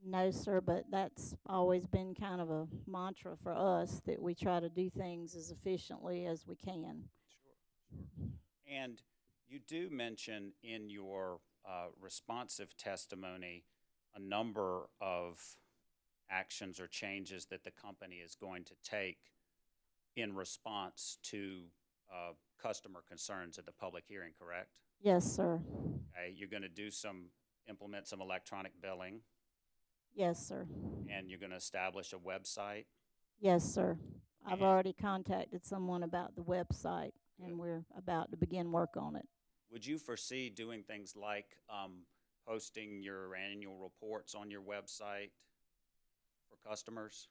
No, sir, but that's always been kind of a mantra for us, that we try to do things as efficiently as we can. Sure. And you do mention in your responsive testimony a number of actions or changes that the company is going to take in response to customer concerns at the public hearing, correct? Yes, sir. Okay, you're going to implement some electronic billing, Yes, sir. and you're going to establish a website. Yes, sir. I've already contacted someone about the website, and we're about to begin work on it. Would you foresee doing things like posting your annual reports on your website for customers?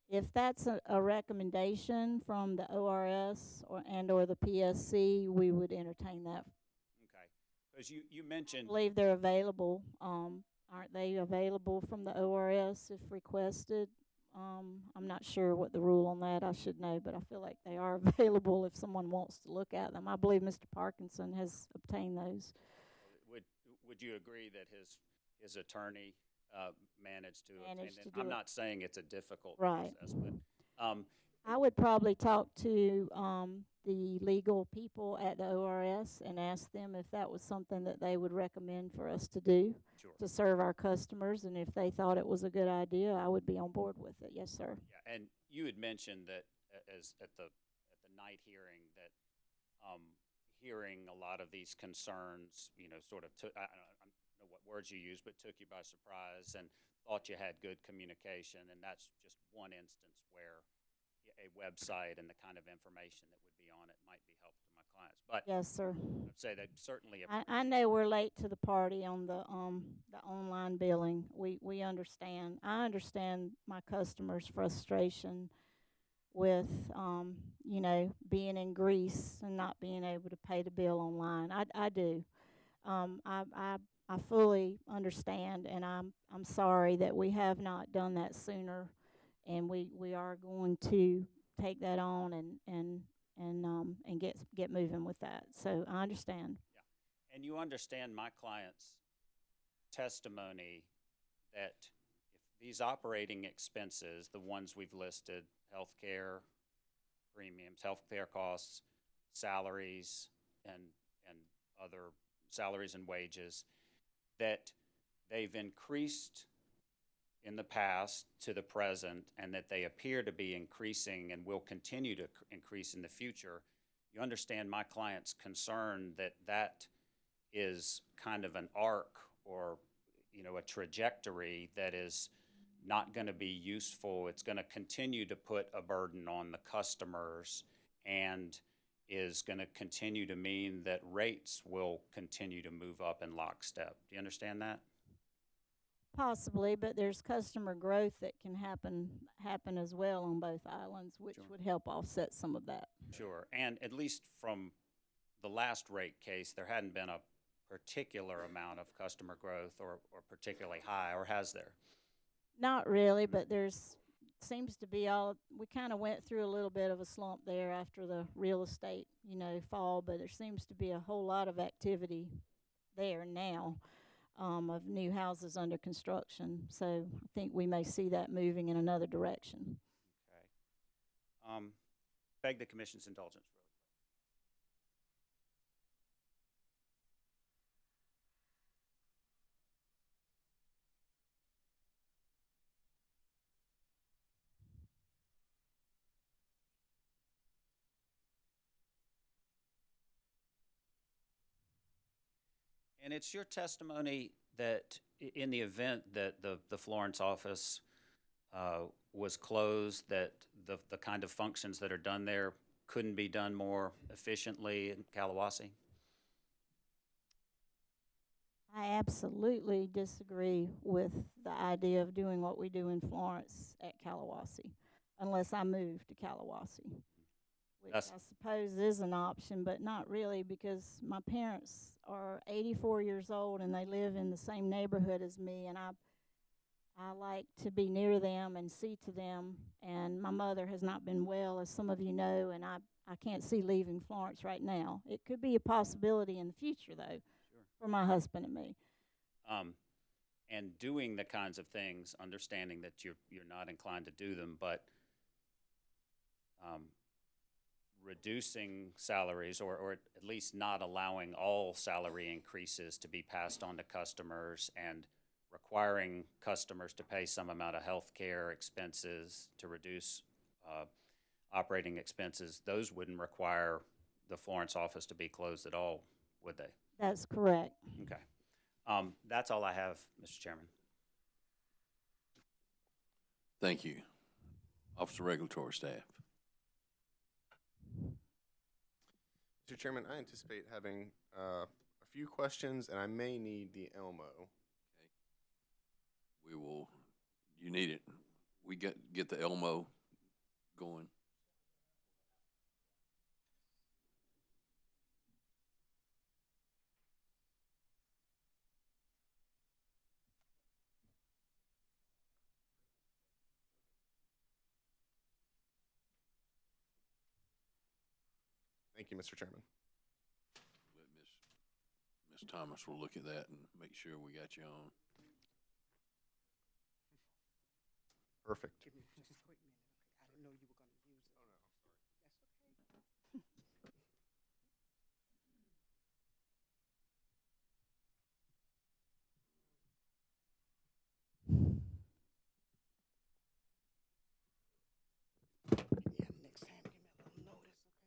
If that's a recommendation from the ORS or the PSC, we would entertain that. Okay, because you I mentioned, believe they're available. Aren't they available from the ORS if requested? I'm not sure what the rule on that, I should know, but I feel like they are available if someone wants to look at them. I believe Mr. Parkinson has obtained those. would, would you agree that his attorney managed to obtain Managed to it? do I'm it. not saying it's a difficult Right. process, but I would probably talk to the legal people at the ORS and ask them if that was something that they would recommend for us to do sure. to serve our customers, and if they thought it was a good idea, I would be on board with it. Yes, sir. Yeah, and you had mentioned that as at the night hearing that hearing a lot of these concerns, sort of took, I don't know what words you used, but took you by surprise and thought you had good communication, and that's just one instance where a website and the kind of information that would be on it might be helpful to my clients. But Yes, sir. I'd say they certainly I know we're late to the party on the online billing. We understand. I understand my customers' frustration with being in Greece and not being able to pay the bill online. I do. I fully understand, and I'm sorry that we have not done that sooner, and we are going to take that on and get moving with that. So I understand. yeah. And you understand my client's testimony that if these operating expenses, the ones we've listed, healthcare premiums, healthcare costs, salaries, and other salaries and wages, that they've increased in the past to the present, and that they appear to be increasing and will continue to increase in the future. You understand my client's concern that that is kind of an arc or a trajectory that is not going to be useful. It's going to continue to put a burden on the customers and is going to continue to mean that rates will continue to move up in lockstep. Do you understand that? Possibly, but there's customer growth that can happen as well on both islands, which Sure. would help offset some of that. Sure. And at least from the last rate case, there hadn't been a particular amount of customer growth or particularly high, or has there? Not really, but seems to be we kind of went through a little bit of a slump there after the real estate, fall, but there seems to be a whole lot of activity there now of new houses under construction. So I think we may see that moving in another direction. Okay. Beg the Commission's indulgence, really. And it's your testimony that in the event that the Florence office was closed, that the kind of functions that are done there couldn't be done more efficiently in Kalawasi? I absolutely disagree with the idea of doing what we do in Florence at Kalawasi, unless I move to Kalawasi, which I suppose is an option, but not really, because my parents are 84 years old and they live in the same neighborhood as me, and I like to be near them and see to them, and my mother has not been well, as some of you know, and I can't see leaving Florence right now. It could be a possibility in the future, though, Sure. for my husband and me. And doing the kinds of things, understanding that you're not inclined to do them, but reducing salaries or at least not allowing all salary increases to be passed on to customers and requiring customers to pay some amount of health care expenses to reduce operating expenses, those wouldn't require the Florence office to be closed at all, would they? That's correct. Okay. That's all I have, Mr. Chairman. Thank you. Office of Regulatory Staff. Mr. Chairman, I anticipate having a few questions, and I may need the Elmo. You need it. We get the Elmo going. Thank you, Mr. Chairman. Let Ms. Thomas will look at that and make sure we got you on. Perfect. Give me just a quick minute, okay? I didn't know you were gonna use it. Oh, no, I'm sorry. That's okay. Yeah, next time, give me a little notice, okay? Okay, yeah, just give me a minute. I'm trying to keep a few minutes.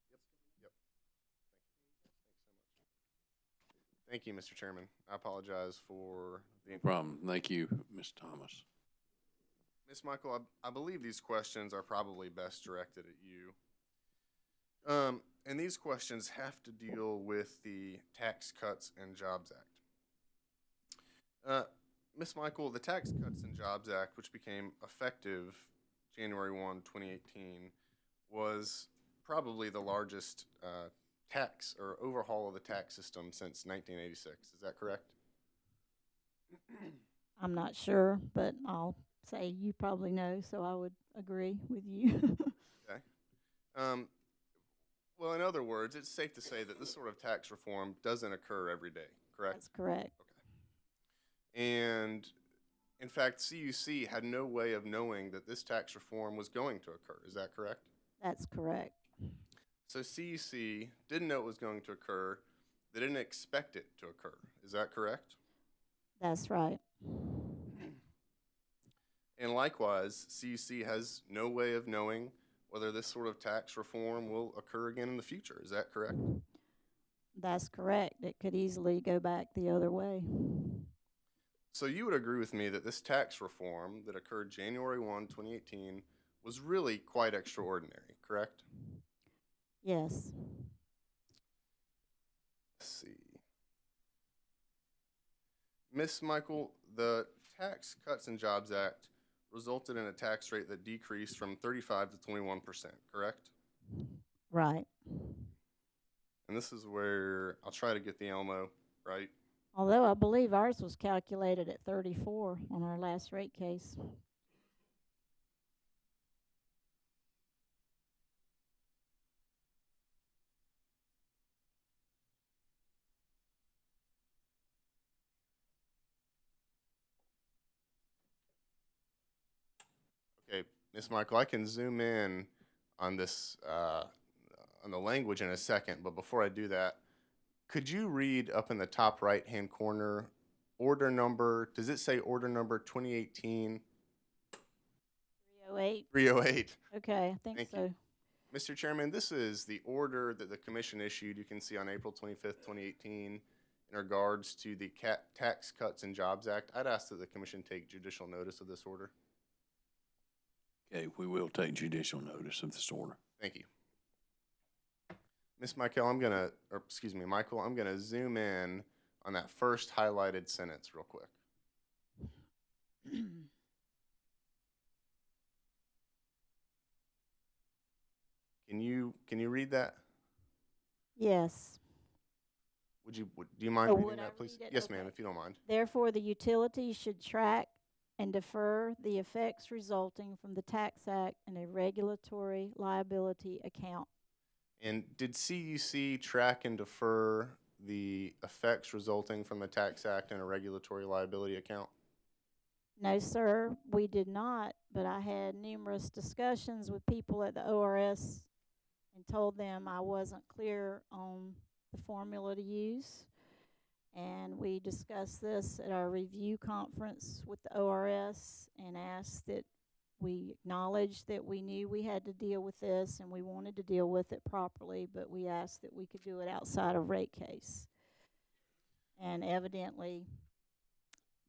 Okay, give me just a minute. Yep. Thanks so much. Thank you, Mr. Chairman. I apologize for the No problem. Thank you, Ms. Thomas. Ms. Michael, I believe these questions are probably best directed at you. And these questions have to deal with the Tax Cuts and Jobs Act. Ms. Michael, the Tax Cuts and Jobs Act, which became effective January 1, 2018, was probably the largest tax or overhaul of the tax system since 1986. Is that correct? I'm not sure, but I'll say you probably know, so I would agree with you. Okay. Well, in other words, it's safe to say that this sort of tax reform doesn't occur every day, correct? That's correct. Okay. And in fact, CUC had no way of knowing that this tax reform was going to occur. Is that correct? That's correct. So CUC didn't know it was going to occur. They didn't expect it to occur. Is that correct? That's right. And likewise, CUC has no way of knowing whether this sort of tax reform will occur again in the future. Is that correct? That's correct. It could easily go back the other way. So you would agree with me that this tax reform that occurred January 1, 2018 was really quite extraordinary, correct? Yes. Let's see. Miss Michael, the Tax Cuts and Jobs Act resulted in a tax rate that decreased from 35 to 21%, correct? Right. And this is where I'll try to get the Elmo right. Although I believe ours was calculated at 34 on our last rate case. Okay, Miss Michael, I can zoom in on this, on the language in a second, but before I do that, could you read up in the top right-hand corner, order number, does it say order number 2018? 308. 308. Okay, I think Thank so. you. Mr. Chairman, this is the order that the commission issued, you can see on April 25th, 2018, in regards to the Tax Cuts and Jobs Act. I'd ask that the commission take judicial notice of this order. Okay, we will take judicial notice of this order. Thank you. Ms. Michael, Michael, I'm gonna zoom in on that first highlighted sentence real quick. Can you read that? Yes. Do you mind Oh, reading would I that, please? read it? Yes, ma'am, Okay. if you don't mind. Therefore, the utilities should track and defer the effects resulting from the Tax Act in a regulatory liability account. And did CUC track and defer the effects resulting from the Tax Act in a regulatory liability account? No, sir, we did not, but I had numerous discussions with people at the ORS and told them I wasn't clear on the formula to use. And we discussed this at our review conference with the ORS and asked that we acknowledged that we knew we had to deal with this and we wanted to deal with it properly, but we asked that we could do it outside of rate case. And evidently,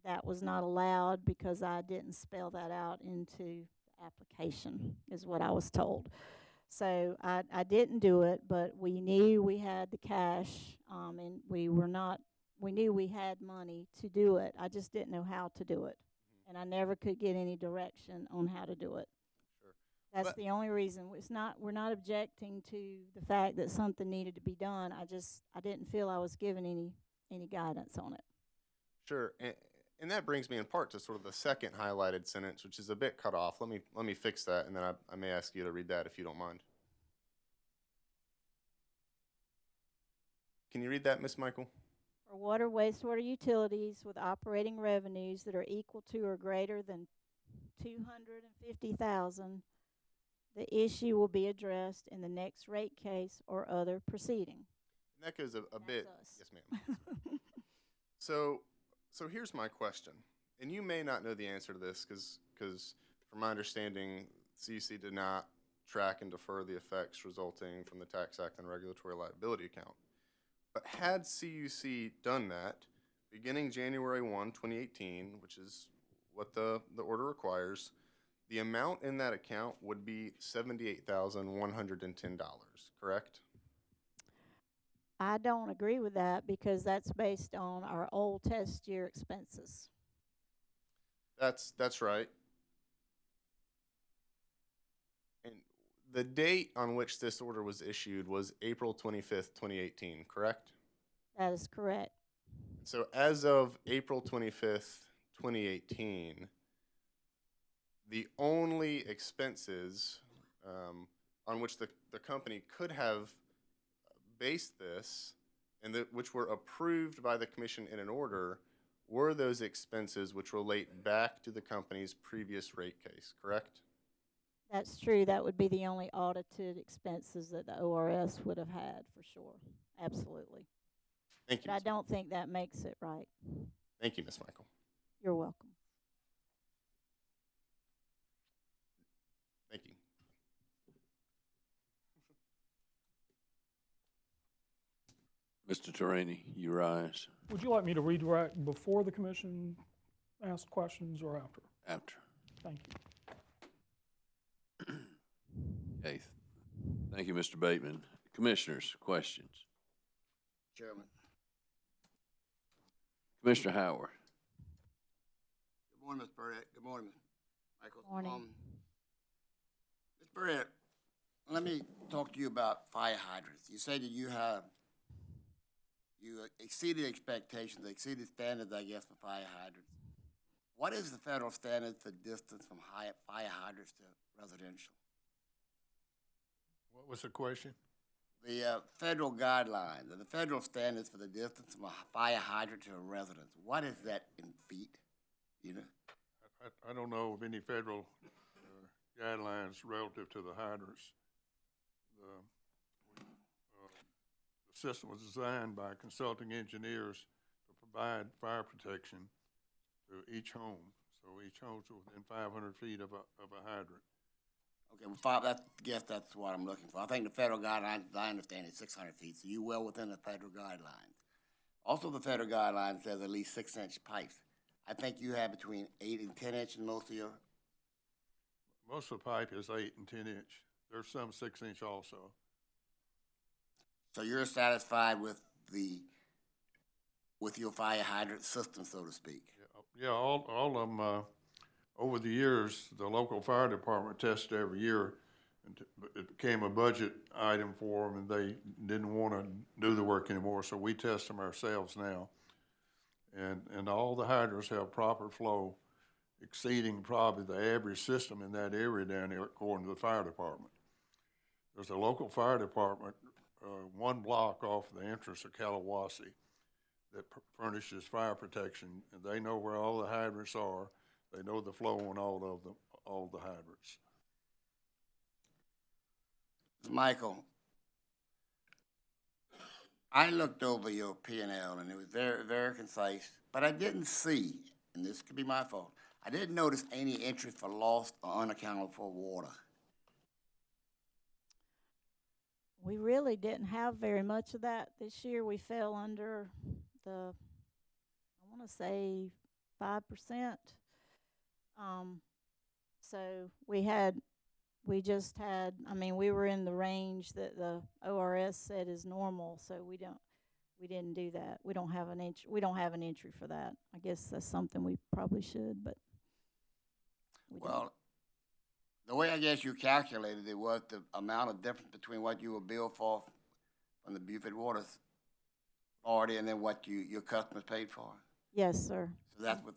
that was not allowed because I didn't spell that out into the application, is what I was told. So I didn't do it, but we knew we had the cash, and we knew we had money to do it. I just didn't know how to do it. And I never could get any direction on how to do it. Sure. That's But- the only reason. We're not objecting to the fact that something needed to be done. I didn't feel I was given any guidance on it. Sure, and that brings me in part to sort of the second highlighted sentence, which is a bit cut off. Let me fix that, and then I may ask you to read that if you don't mind. Can you read that, Ms. Michael? For water, wastewater utilities with operating revenues that are equal to or greater than $250,000, the issue will be addressed in the next rate case or other proceeding. And that goes a That's bit. us. Yes, ma'am. So here's my question, and you may not know the answer to this because from my understanding, CUC did not track and defer the effects resulting from the Tax Act and Regulatory Liability Account. But had CUC done that beginning January 1, 2018, which is what the order requires, the amount in that account would be $78,110, correct? I don't agree with that because that's based on our old test year expenses. That's right. And the date on which this order was issued was April 25th, 2018, correct? That is correct. So as of April 25th, 2018, the only expenses on which the company could have based this and which were approved by the commission in an order were those expenses which relate back to the company's previous rate case, correct? That's true. That would be the only audited expenses that the ORS would have had for sure. Absolutely. Thank you. But I Ms. don't think that makes it right. Thank you, Ms. Michael. You're welcome. Thank you. Mr. Terrainey, you rise Would you like me to redirect before the commission asks questions or after? after. Thank you. Okay. Thank you, Mr. Bateman. Commissioners, questions? Chairman. Commissioner Howard. Good morning, Ms. Barrett. Good morning, Ms. Michael. Morning. Ms. Barrett, let me talk to you about fire hydrants. You say that you exceeded expectations, exceeded standards, I guess, for fire hydrants. What is the federal standard for distance from fire hydrants to residential? What was the question? The federal guidelines, or the federal standards for the distance from a fire hydrant to a residence. What is that in feet? You know? I don't know of any federal guidelines relative to the hydrants. The system was designed by consulting engineers to provide fire protection to each home. So each home's within 500 feet of a hydrant. Okay, well, I guess that's what I'm looking for. I think the federal guidelines, as I understand it, 600 feet, so you're well within the federal guidelines. Also, the federal guidelines says at least 6-inch pipes. I think you have between 8 and 10 inch in most of your. Most of the pipe is 8 and 10 inch. There's some 6-inch also. So you're satisfied with your fire hydrant system, so to speak? Yeah, all of them, over the years, the local fire department tested every year. And it became a budget item for them, and they didn't want to do the work anymore, so we test them ourselves now. And all the hydrants have proper flow, exceeding probably the average system in that area down there, according to the fire department. There's a local fire department, one block off the entrance of Kalawasi, that furnishes fire protection, and they know where all the hydrants are. They know the flow on all the hydrants. Michael, I looked over your P and L, and it was very, very concise, but I didn't see, and this could be my fault, I didn't notice any entry for lost or unaccounted for water. We really didn't have very much of that this year. We fell under the, I want to say 5%. So we just had, I mean, we were in the range that the ORS said is normal, so we didn't do that. We don't have an entry for that. I guess that's something we probably should, but we don't. Well, the way I guess you calculated it was the amount of difference between what you were billed for from the Beaufort Water Authority and then what your customers paid for. Yes, sir. So that's what,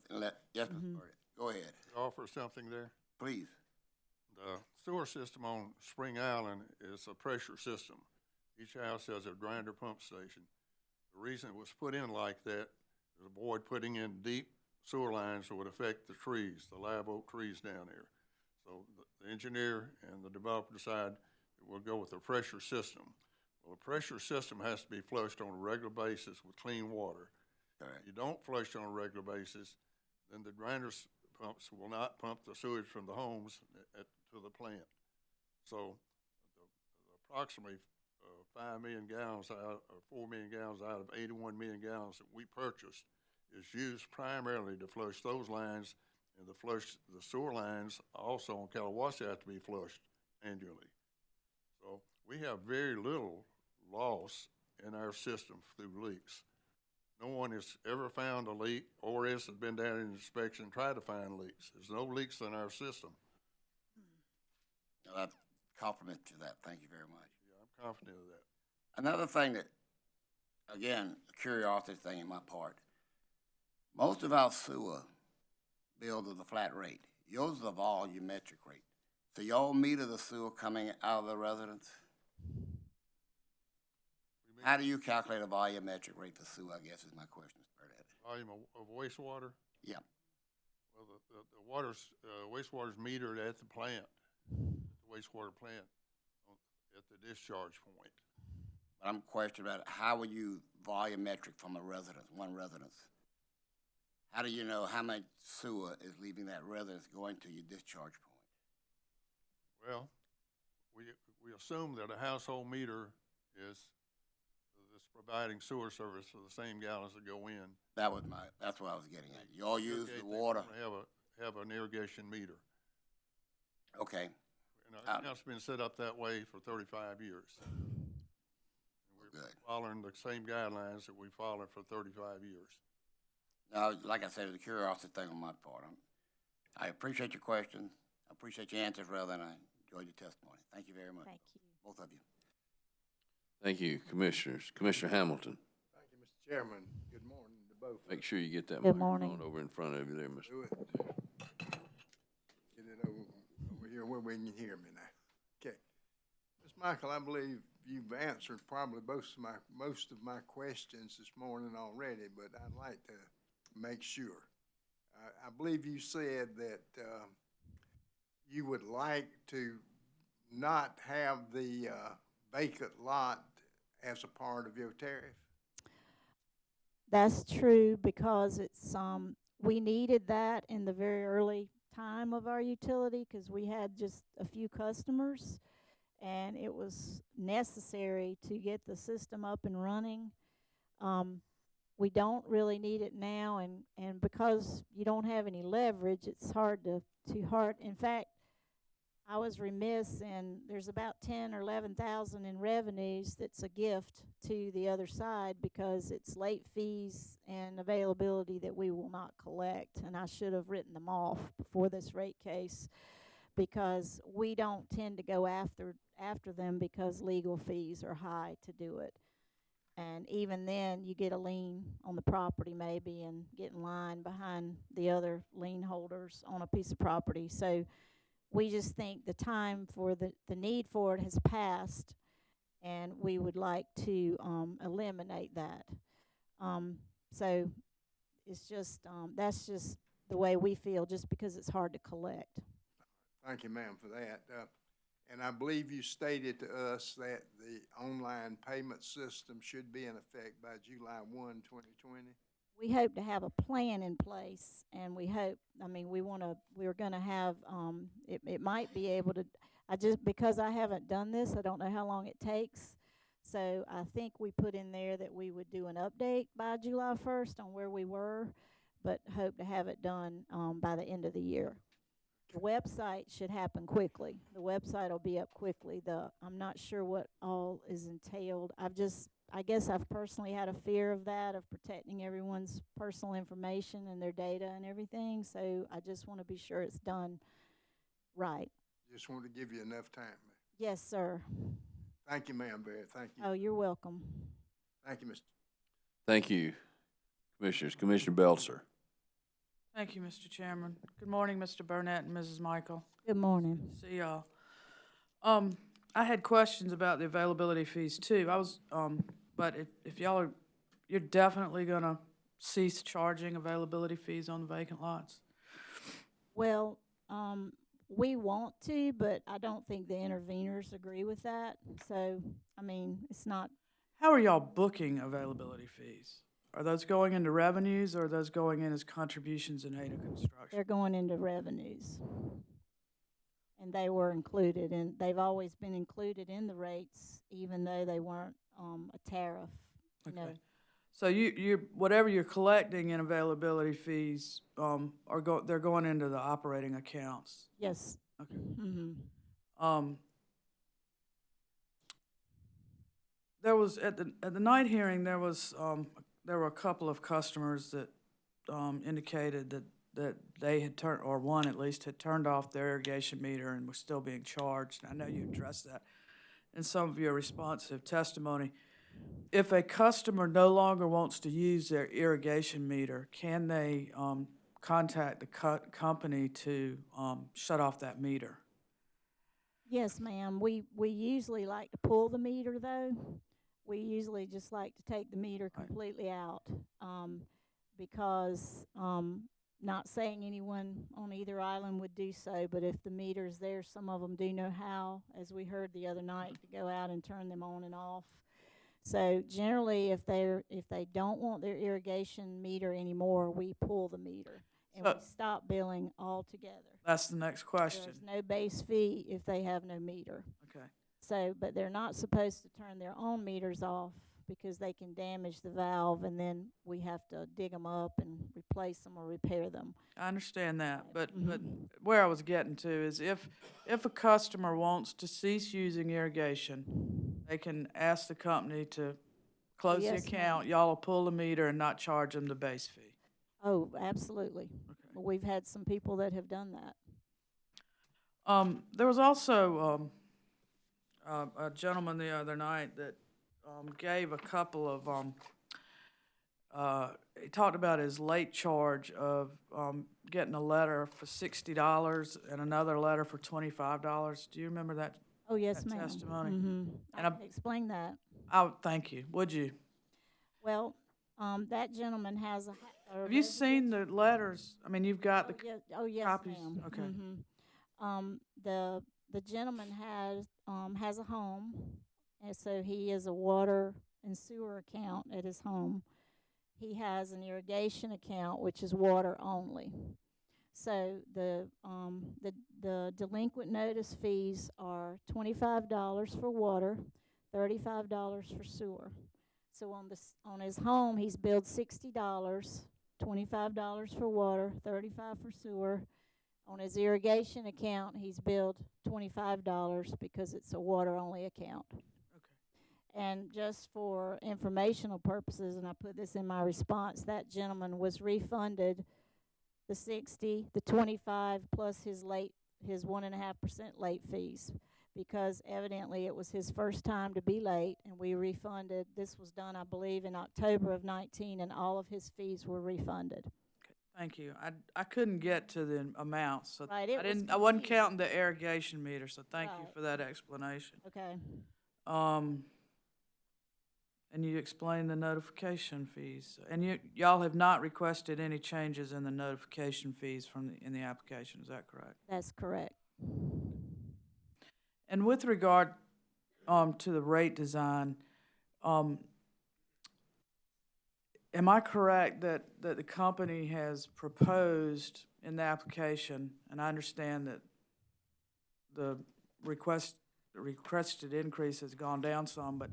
yes, Mr. Burdick, go ahead, Offer something there. please. The sewer system on Spring Island is a pressure system. Each house has a grinder pump station. The reason it was put in like that is to avoid putting in deep sewer lines that would affect the trees, the live oak trees down there. So the engineer and the developer decide that we'll go with a pressure system. Well, a pressure system has to be flushed on a regular basis with clean water. Correct. If you don't flush on a regular basis, then the grinder pumps will not pump the sewage from the homes to the plant. So approximately 5 million gallons out, or 4 million gallons out of 81 million gallons that we purchased is used primarily to flush those lines, and the sewer lines also on Calawasa have to be flushed annually. So we have very little loss in our system through leaks. No one has ever found a leak. ORS has been down in inspection and tried to find leaks. There's no leaks in our system. Now, that's compliment to that. Thank you very much. Yeah, I'm confident of that. Another thing that, again, a curiosity thing in my part, most of our sewer bills is a flat rate. Yours is a volumetric rate. So y'all meter the sewer coming out of the residence? How do you calculate a volumetric rate for sewer, I guess is my question, Mr. Burdett. Volume of wastewater? Yeah. Well, the water's, wastewater's metered at the plant, the wastewater plant, at the discharge point. But I'm questioning about how would you volumetric from a residence, one residence? How do you know how much sewer is leaving that residence going to your discharge point? Well, we assume that a household meter is providing sewer service for the same gallons that go in. That's what I was getting at. You all use the water. Have an irrigation meter. Okay. And our account's been set up that way for 35 years. And we're Good. following the same guidelines that we followed for 35 years. Now, like I said, it's a curiosity thing on my part. I appreciate your questions. I appreciate your answers rather than I enjoyed your testimony. Thank you very much. Thank you. Both of you. Thank you, Commissioners. Commissioner Hamilton, Thank you, Mr. Chairman. Good morning to both. make sure you get that Good microphone morning. over in front of you there, Mr. Do it. Get it over here where we can hear me now. Okay. Ms. Michael, I believe you've answered probably most of my questions this morning already, but I'd like to make sure. I believe you said that you would like to not have the vacant lot as a part of your tariff? That's true because it's, we needed that in the very early time of our utility because we had just a few customers and it was necessary to get the system up and running. We don't really need it now, and because you don't have any leverage, it's hard to in fact, I was remiss in, there's about 10 or 11,000 in revenues that's a gift to the other side because it's late fees and availability that we will not collect, and I should have written them off before this rate case because we don't tend to go after them because legal fees are high to do it. And even then, you get a lien on the property maybe and get in line behind the other lien holders on a piece of property. So we just think the time for the need for it has passed, and we would like to eliminate that. So it's just, that's just the way we feel, just because it's hard to collect. Thank you, ma'am, for that. And I believe you stated to us that the online payment system should be in effect by July 1, 2020. We hope to have a plan in place, and we hope, I mean, we're gonna have, it might be able to, because I haven't done this, I don't know how long it takes. So I think we put in there that we would do an update by July 1st on where we were, but hope to have it done, by the end of the year. The website should happen quickly. The website will be up quickly. I'm not sure what all is entailed. I guess I've personally had a fear of that, of protecting everyone's personal information and their data and everything. So I just want to be sure it's done right. Just want to give you enough time, ma'am. Yes, sir. Thank you, ma'am, Barrett. Thank you. Oh, you're welcome. Thank you, Mr. Thank you, Commissioners. Commissioner Belzer. Thank you, Mr. Chairman. Good morning, Mr. Burnett and Mrs. Michael. Good morning. Good to see y'all. I had questions about the availability fees too. But if y'all are, you're definitely gonna cease charging availability fees on the vacant lots? Well, we want to, but I don't think the interveners agree with that. So, I mean, it's not. How are y'all booking availability fees? Are those going into revenues, or are those going in as contributions in aid of construction? They're going into revenues. And they were included, and they've always been included in the rates, even though they weren't a tariff. Okay. No. So you whatever you're collecting in availability fees they're going into the operating accounts. Yes. Okay. Mm-hmm. There was at the night hearing there were a couple of customers that indicated that they had turned, or one at least had turned off their irrigation meter and was still being charged. I know you addressed that in some of your responsive testimony. If a customer no longer wants to use their irrigation meter, can they contact the company to shut off that meter? Yes, ma'am. We usually like to pull the meter, though. We usually just like to take the meter completely out because not saying anyone on either island would do so, but if the meter's there, some of them do know how, as we heard the other night, to go out and turn them on and off. So generally, if they don't want their irrigation meter anymore, we pull the meter and we stop billing altogether. That's the next question. There's no base fee if they have no meter. Okay. So, but they're not supposed to turn their own meters off because they can damage the valve, and then we have to dig them up and replace them or repair them. I understand that, but where I was getting to is if a customer wants to cease using irrigation, they can ask the company to close the account. Y'all will pull the meter and not charge them the base fee. Oh, absolutely. Okay. Well, we've had some people that have done that. There was also a gentleman the other night that gave a couple of he talked about his late charge of getting a letter for $60 and another letter for $25. Do you remember that? Oh, yes, that ma'am. testimony? Mm-hmm. And I can explain that. Thank you. Would you? Well, that gentleman has a Have you seen the letters? I mean, you've got the yes, copies. ma'am. Okay. Mm-hmm. The gentleman has a home, and so he is a water and sewer account at his home. He has an irrigation account, which is water only. So the delinquent notice fees are $25 for water, $35 for sewer. So on his home, he's billed $60, $25 for water, $35 for sewer. On his irrigation account, he's billed $25 because it's a water-only account. Okay. And just for informational purposes, and I put this in my response, that gentleman was refunded the $60, the $25, plus his 1.5% late fees, because evidently it was his first time to be late, and we refunded. This was done, I believe, in October of 19, and all of his fees were refunded. Thank you. I couldn't get to the amounts, so Right, I wasn't counting the irrigation meter. So thank you for that explanation. Okay. And you explained the notification fees, and y'all have not requested any changes in the notification fees in the application. Is that correct? That's correct. And with regard to the rate design, am I correct that the company has proposed in the application, and I understand that the requested increase has gone down some, but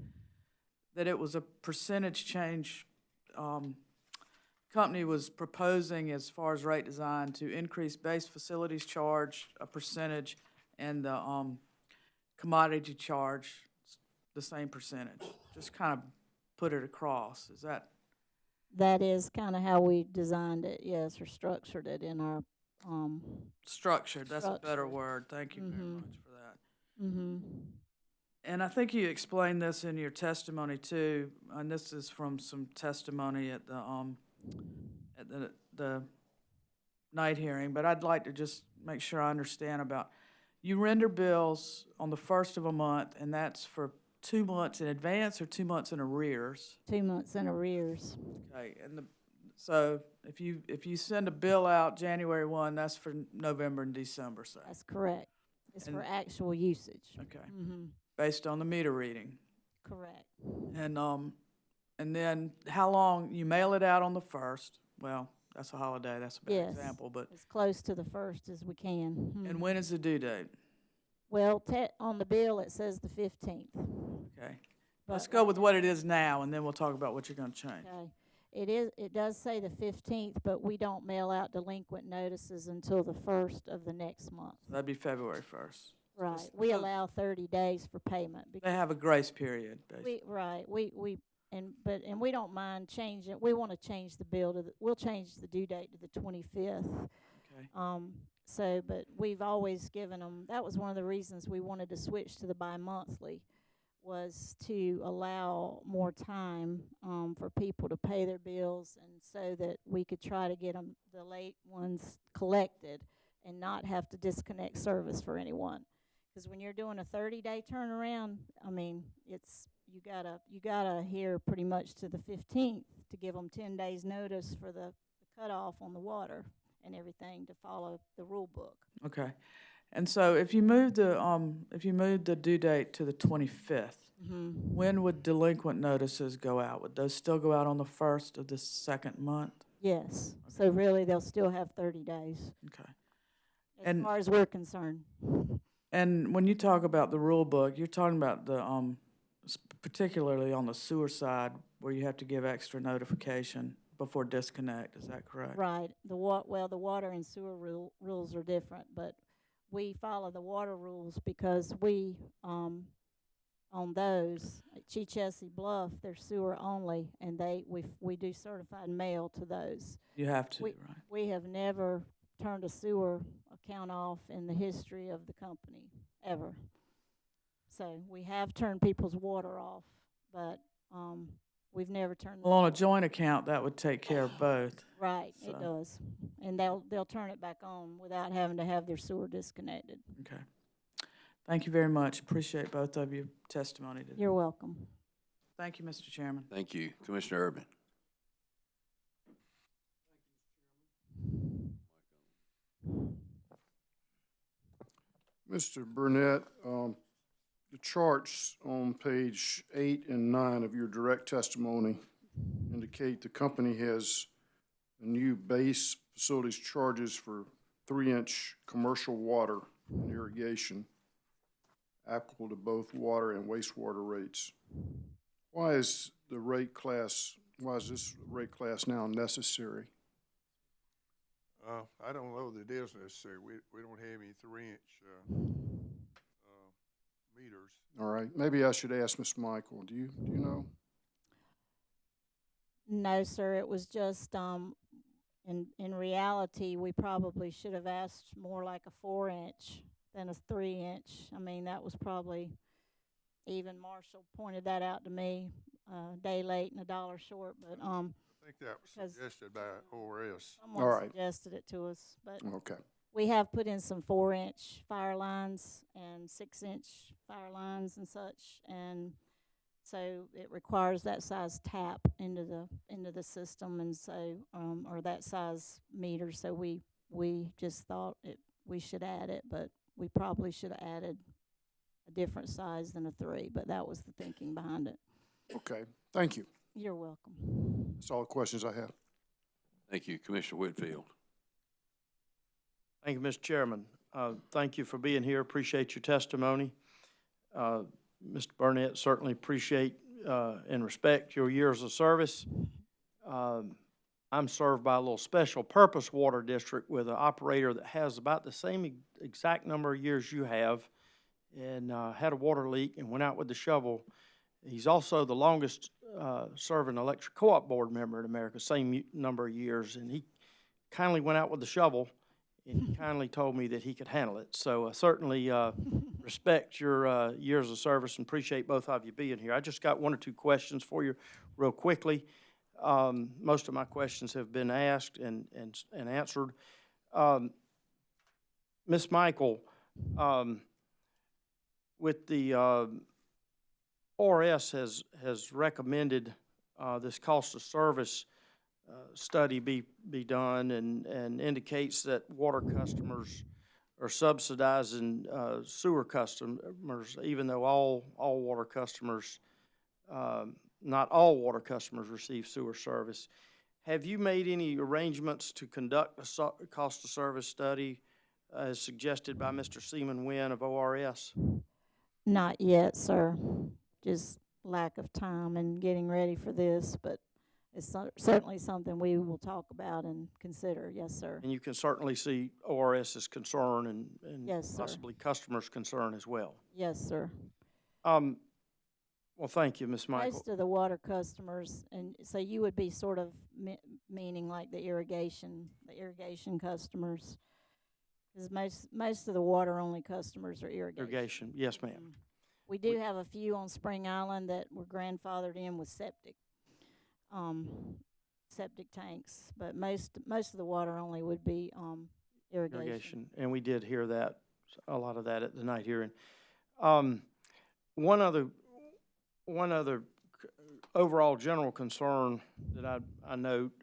that it was a percentage change, company was proposing as far as rate design to increase base facilities charge a percentage and the commodity charge the same percentage. Just kind of put it across. Is that? That is kind of how we designed it, yes, or structured it in our, Structured, that's a better Structured. word. Thank you very Mhm. much for that. mm-hmm. And I think you explained this in your testimony too, and this is from some testimony at the night hearing, but I'd like to just make sure I understand about, you render bills on the first of a month, and that's for 2 months in advance or 2 months in arrears? 2 months in arrears. Okay, and so if you send a bill out January 1, that's for November and December, say? That's correct. It's for And- actual usage. Okay, Mm-hmm. based on the meter reading. Correct. And then how long, you mail it out on the first, well, that's a holiday, that's a bad Yes. example, but, As close to the first as we can. Mhm. and when is the due date? Well, on the bill, it says the 15th. Okay, but let's go with what it is now, and then we'll talk about what you're gonna change. Okay. It does say the 15th, but we don't mail out delinquent notices until the 1st of the next month. That'd be February 1st. Right. We allow 30 days for payment. They have a grace period, basically. Right, and we don't mind changing, we want to change the bill we'll change the due date to the 25th. Okay. But we've always given them, that was one of the reasons we wanted to switch to the bi-monthly, was to allow more time, for people to pay their bills, and so that we could try to get them, the late ones, collected and not have to disconnect service for anyone. Because when you're doing a 30-day turnaround, I mean, you gotta adhere pretty much to the 15th to give them 10 days notice for the cutoff on the water and everything to follow the rule book. Okay, and so if you move the due date to the 25th, Mm-hmm. when would delinquent notices go out? Would those still go out on the first of the second month? Yes. So really, they'll still have 30 days, Okay. as And- far as we're concerned. And when you talk about the rule book, you're talking about the, particularly on the sewer side, where you have to give extra notification before disconnect, is that correct? Right. The water and sewer rules are different, but we follow the water rules because we, on those, at Chichessie Bluff, they're sewer only, and we do certified mail to those. You have to, We- right? We have never turned a sewer account off in the history of the company, ever. So we have turned people's water off, but we've never turned. Well, on a joint account, that would take care of both. Right, so. it does. And they'll turn it back on without having to have their sewer disconnected. Okay. Thank you very much. Appreciate both of your testimony today. You're welcome. Thank you, Mr. Chairman. Thank you. Commissioner Urban. Mr. Burnett, the charts on page 8 and 9 of your direct testimony indicate the company has a new base facilities charges for 3-inch commercial water and irrigation applicable to both water and wastewater rates. Why is this rate class now necessary? I don't know that it is necessary. We don't have any 3-inch meters. All right, maybe I should ask Ms. Michael, do you know? No, sir, it was just, in reality, we probably should have asked more like a 4-inch than a 3-inch. I mean, that was probably, even Marshall pointed that out to me, a day late and $1 short, but, I think that was because suggested by ORS. someone All right. suggested it to us, but Okay. we have put in some 4-inch fire lines and 6-inch fire lines and such, and so it requires that size tap into the system, and so or that size meter. So we just thought we should add it, but we probably should have added a different size than a 3, but that was the thinking behind it. Okay, thank you. You're welcome. That's all the questions I have. Thank you, Commissioner Whitfield. Thank you, Mr. Chairman. Thank you for being here. Appreciate your testimony. Mr. Burnett, certainly appreciate and respect your years of service. I'm served by a little special purpose water district with an operator that has about the same exact number of years you have, and had a water leak and went out with the shovel. He's also the longest serving electric co-op board member in America, same number of years, and he kindly went out with the shovel and he kindly told me that he could handle it. So I certainly respect your years of service and appreciate both of you being here. I just got one or two questions for you real quickly. Most of my questions have been asked and answered. Ms. Michael, with the ORS has recommended this cost of service study be done and indicates that water customers are subsidizing sewer customers, even though all water customers, not all water customers receive sewer service. Have you made any arrangements to conduct a cost of service study as suggested by Mr. Seaman Wynn of ORS? Not yet, sir. Just lack of time and getting ready for this, but it's certainly something we will talk about and consider. Yes, sir. And you can certainly see ORS's concern and Yes, sir. possibly customers' concern as well. Yes, sir. Well, thank you, Ms. Michael. Most of the water customers, and so you would be sort of meaning like the irrigation customers, because most of the water-only customers are irrigation. Irrigation, yes, ma'am. We do have a few on Spring Island that were grandfathered in with septic tanks, but most of the water-only would be irrigation. And we did hear that, a lot of that at the night hearing. One other overall general concern that I note,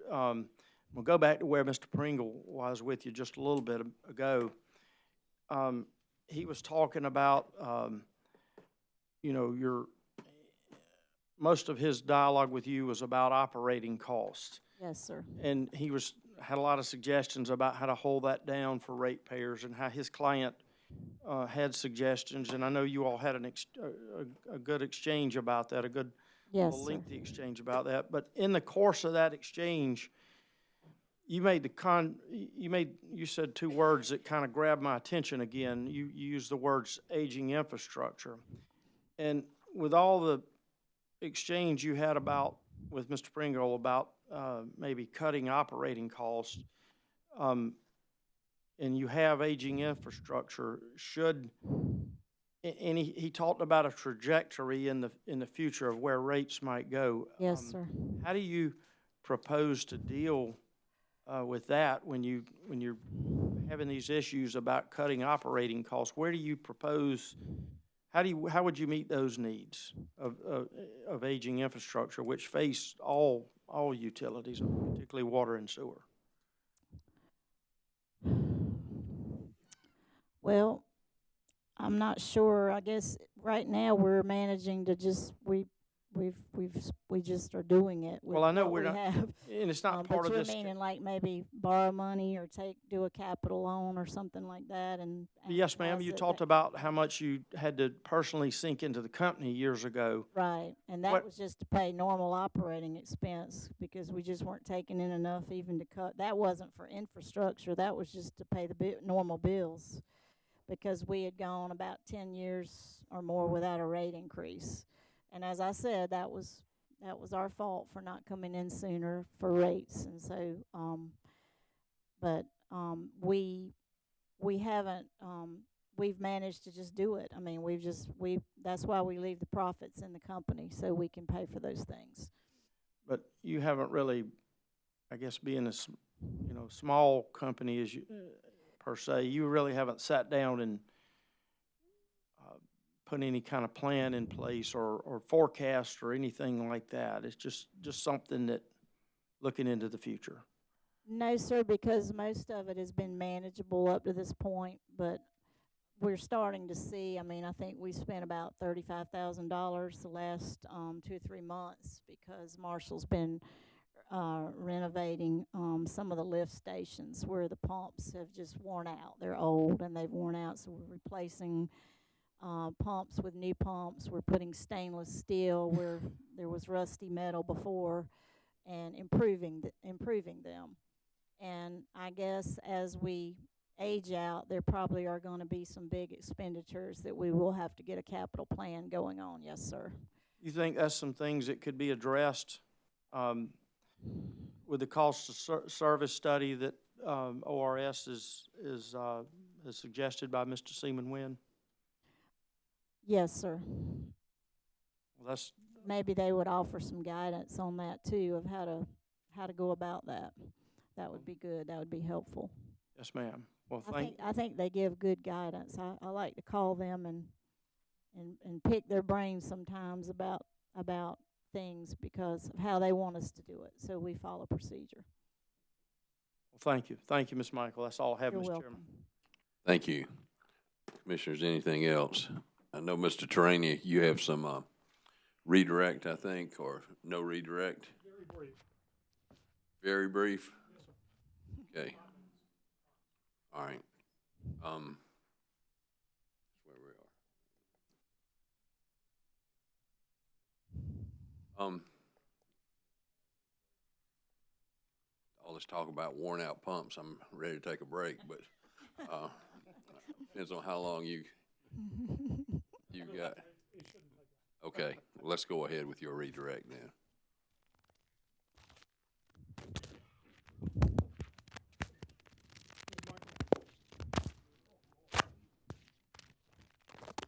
we'll go back to where Mr. Pringle was with you just a little bit ago. He was talking about, most of his dialogue with you was about operating costs. Yes, sir. And he had a lot of suggestions about how to hold that down for ratepayers and how his client had suggestions, and I know you all had a good exchange about that, a good lengthy exchange about that. But in the course of that exchange, you said two words that kind of grabbed my attention again. You used the words aging infrastructure, and with all the exchange you had with Mr. Pringle about maybe cutting operating costs. And you have aging infrastructure, and he talked about a trajectory in the future of where rates might go. Yes, sir. How do you propose to deal with that when you're having these issues about cutting operating costs? Where do you propose? How would you meet those needs of aging infrastructure, which face all utilities, particularly water and sewer? Well, I'm not sure. I guess right now we're managing to just we just are doing it. With well, I know what we're not, have. And it's not part but of this. But you're meaning like maybe borrow money or do a capital loan or something like that, and yes, ma'am. You talked about how much you had to personally sink into the company years ago. Right, and that was just to pay normal operating expense because we just weren't taking in enough even to cut. That wasn't for infrastructure. That was just to pay the normal bills, because we had gone about 10 years or more without a rate increase. And as I said, that was our fault for not coming in sooner for rates. And so, we haven't, we've managed to just do it. I mean, that's why we leave the profits in the company, so we can pay for those things. But you haven't really, I guess, being a small company as you, per se, you really haven't sat down and put any kind of plan in place or forecast or anything like that. It's just something that looking into the future. No, sir, because most of it has been manageable up to this point, but we're starting to see, I mean, I think we spent about $35,000 the last 2 or 3 months because Marshall's been renovating some of the lift stations where the pumps have just worn out. They're old and they've worn out, so we're replacing pumps with new pumps. We're putting stainless steel where there was rusty metal before, and improving them. And I guess as we age out, there probably are going to be some big expenditures that we will have to get a capital plan going on. Yes, sir. You think that's some things that could be addressed with the cost of service study that ORS is suggested by Mr. Seaman Wynn? Yes, sir. Well, that's Maybe they would offer some guidance on that too, of how to go about that. That would be good. That would be helpful. yes, ma'am. Well, I think they give good guidance. I like to call them and pick their brains sometimes about things because of how they want us to do it. So we follow procedure. Well, thank you. Thank you, Ms. Michael. That's all I have, You're Mr. welcome. Chairman. Thank you. Commissioners, anything else? I know, Mr. Terraini, you have some redirect, I think, or no redirect? Very brief. Very brief? Yes, sir. Okay. All right. That's where we are. All this talk about worn out pumps, I'm ready to take a break, but depends on how long you've got. Okay, let's go ahead with your redirect now.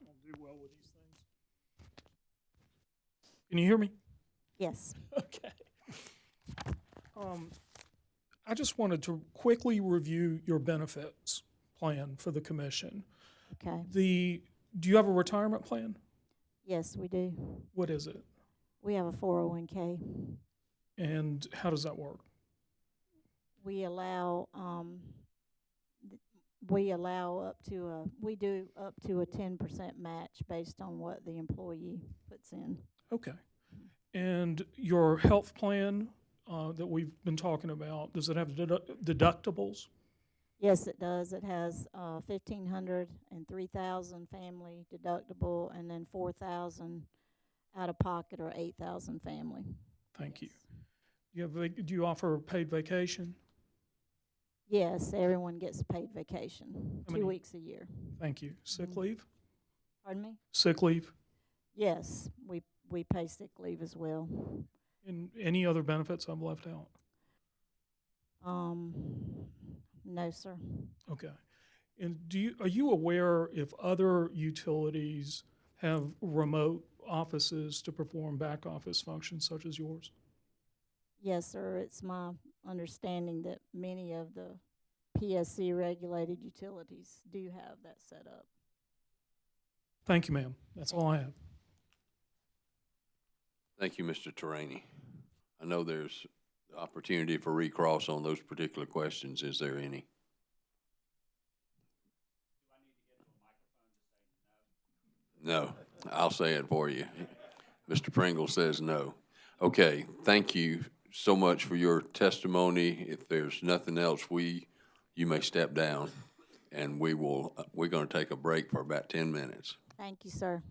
I'll do well with these things. Can you hear me? Yes. Okay. I just wanted to quickly review your benefits plan for the commission. Okay. Do you have a retirement plan? Yes, we do. What is it? We have a 401k. And how does that work? We allow we do up to a 10% match based on what the employee puts in. Okay. And your health plan that we've been talking about, does it have deductibles? Yes, it does. It has $1,500 and $3,000 family deductible, and then $4,000 out of pocket, or $8,000 family. Thank you. Do you offer paid vacation? Yes, everyone gets paid vacation, How many? 2 weeks a year. Thank you. Sick leave? Pardon me? Sick leave? Yes, we pay sick leave as well. And any other benefits I've left out? No, sir. Okay. And are you aware if other utilities have remote offices to perform back office functions such as yours? Yes, sir. It's my understanding that many of the PSC regulated utilities do have that set up. Thank you, ma'am. That's all I have. Thank you, Mr. Terraini. I know there's opportunity for recross on those particular questions. Is there any? No, I'll say it for you. Mr. Pringle says no. Okay, thank you so much for your testimony. If there's nothing else, you may step down, and we're going to take a break for about 10 minutes. Thank you, sir.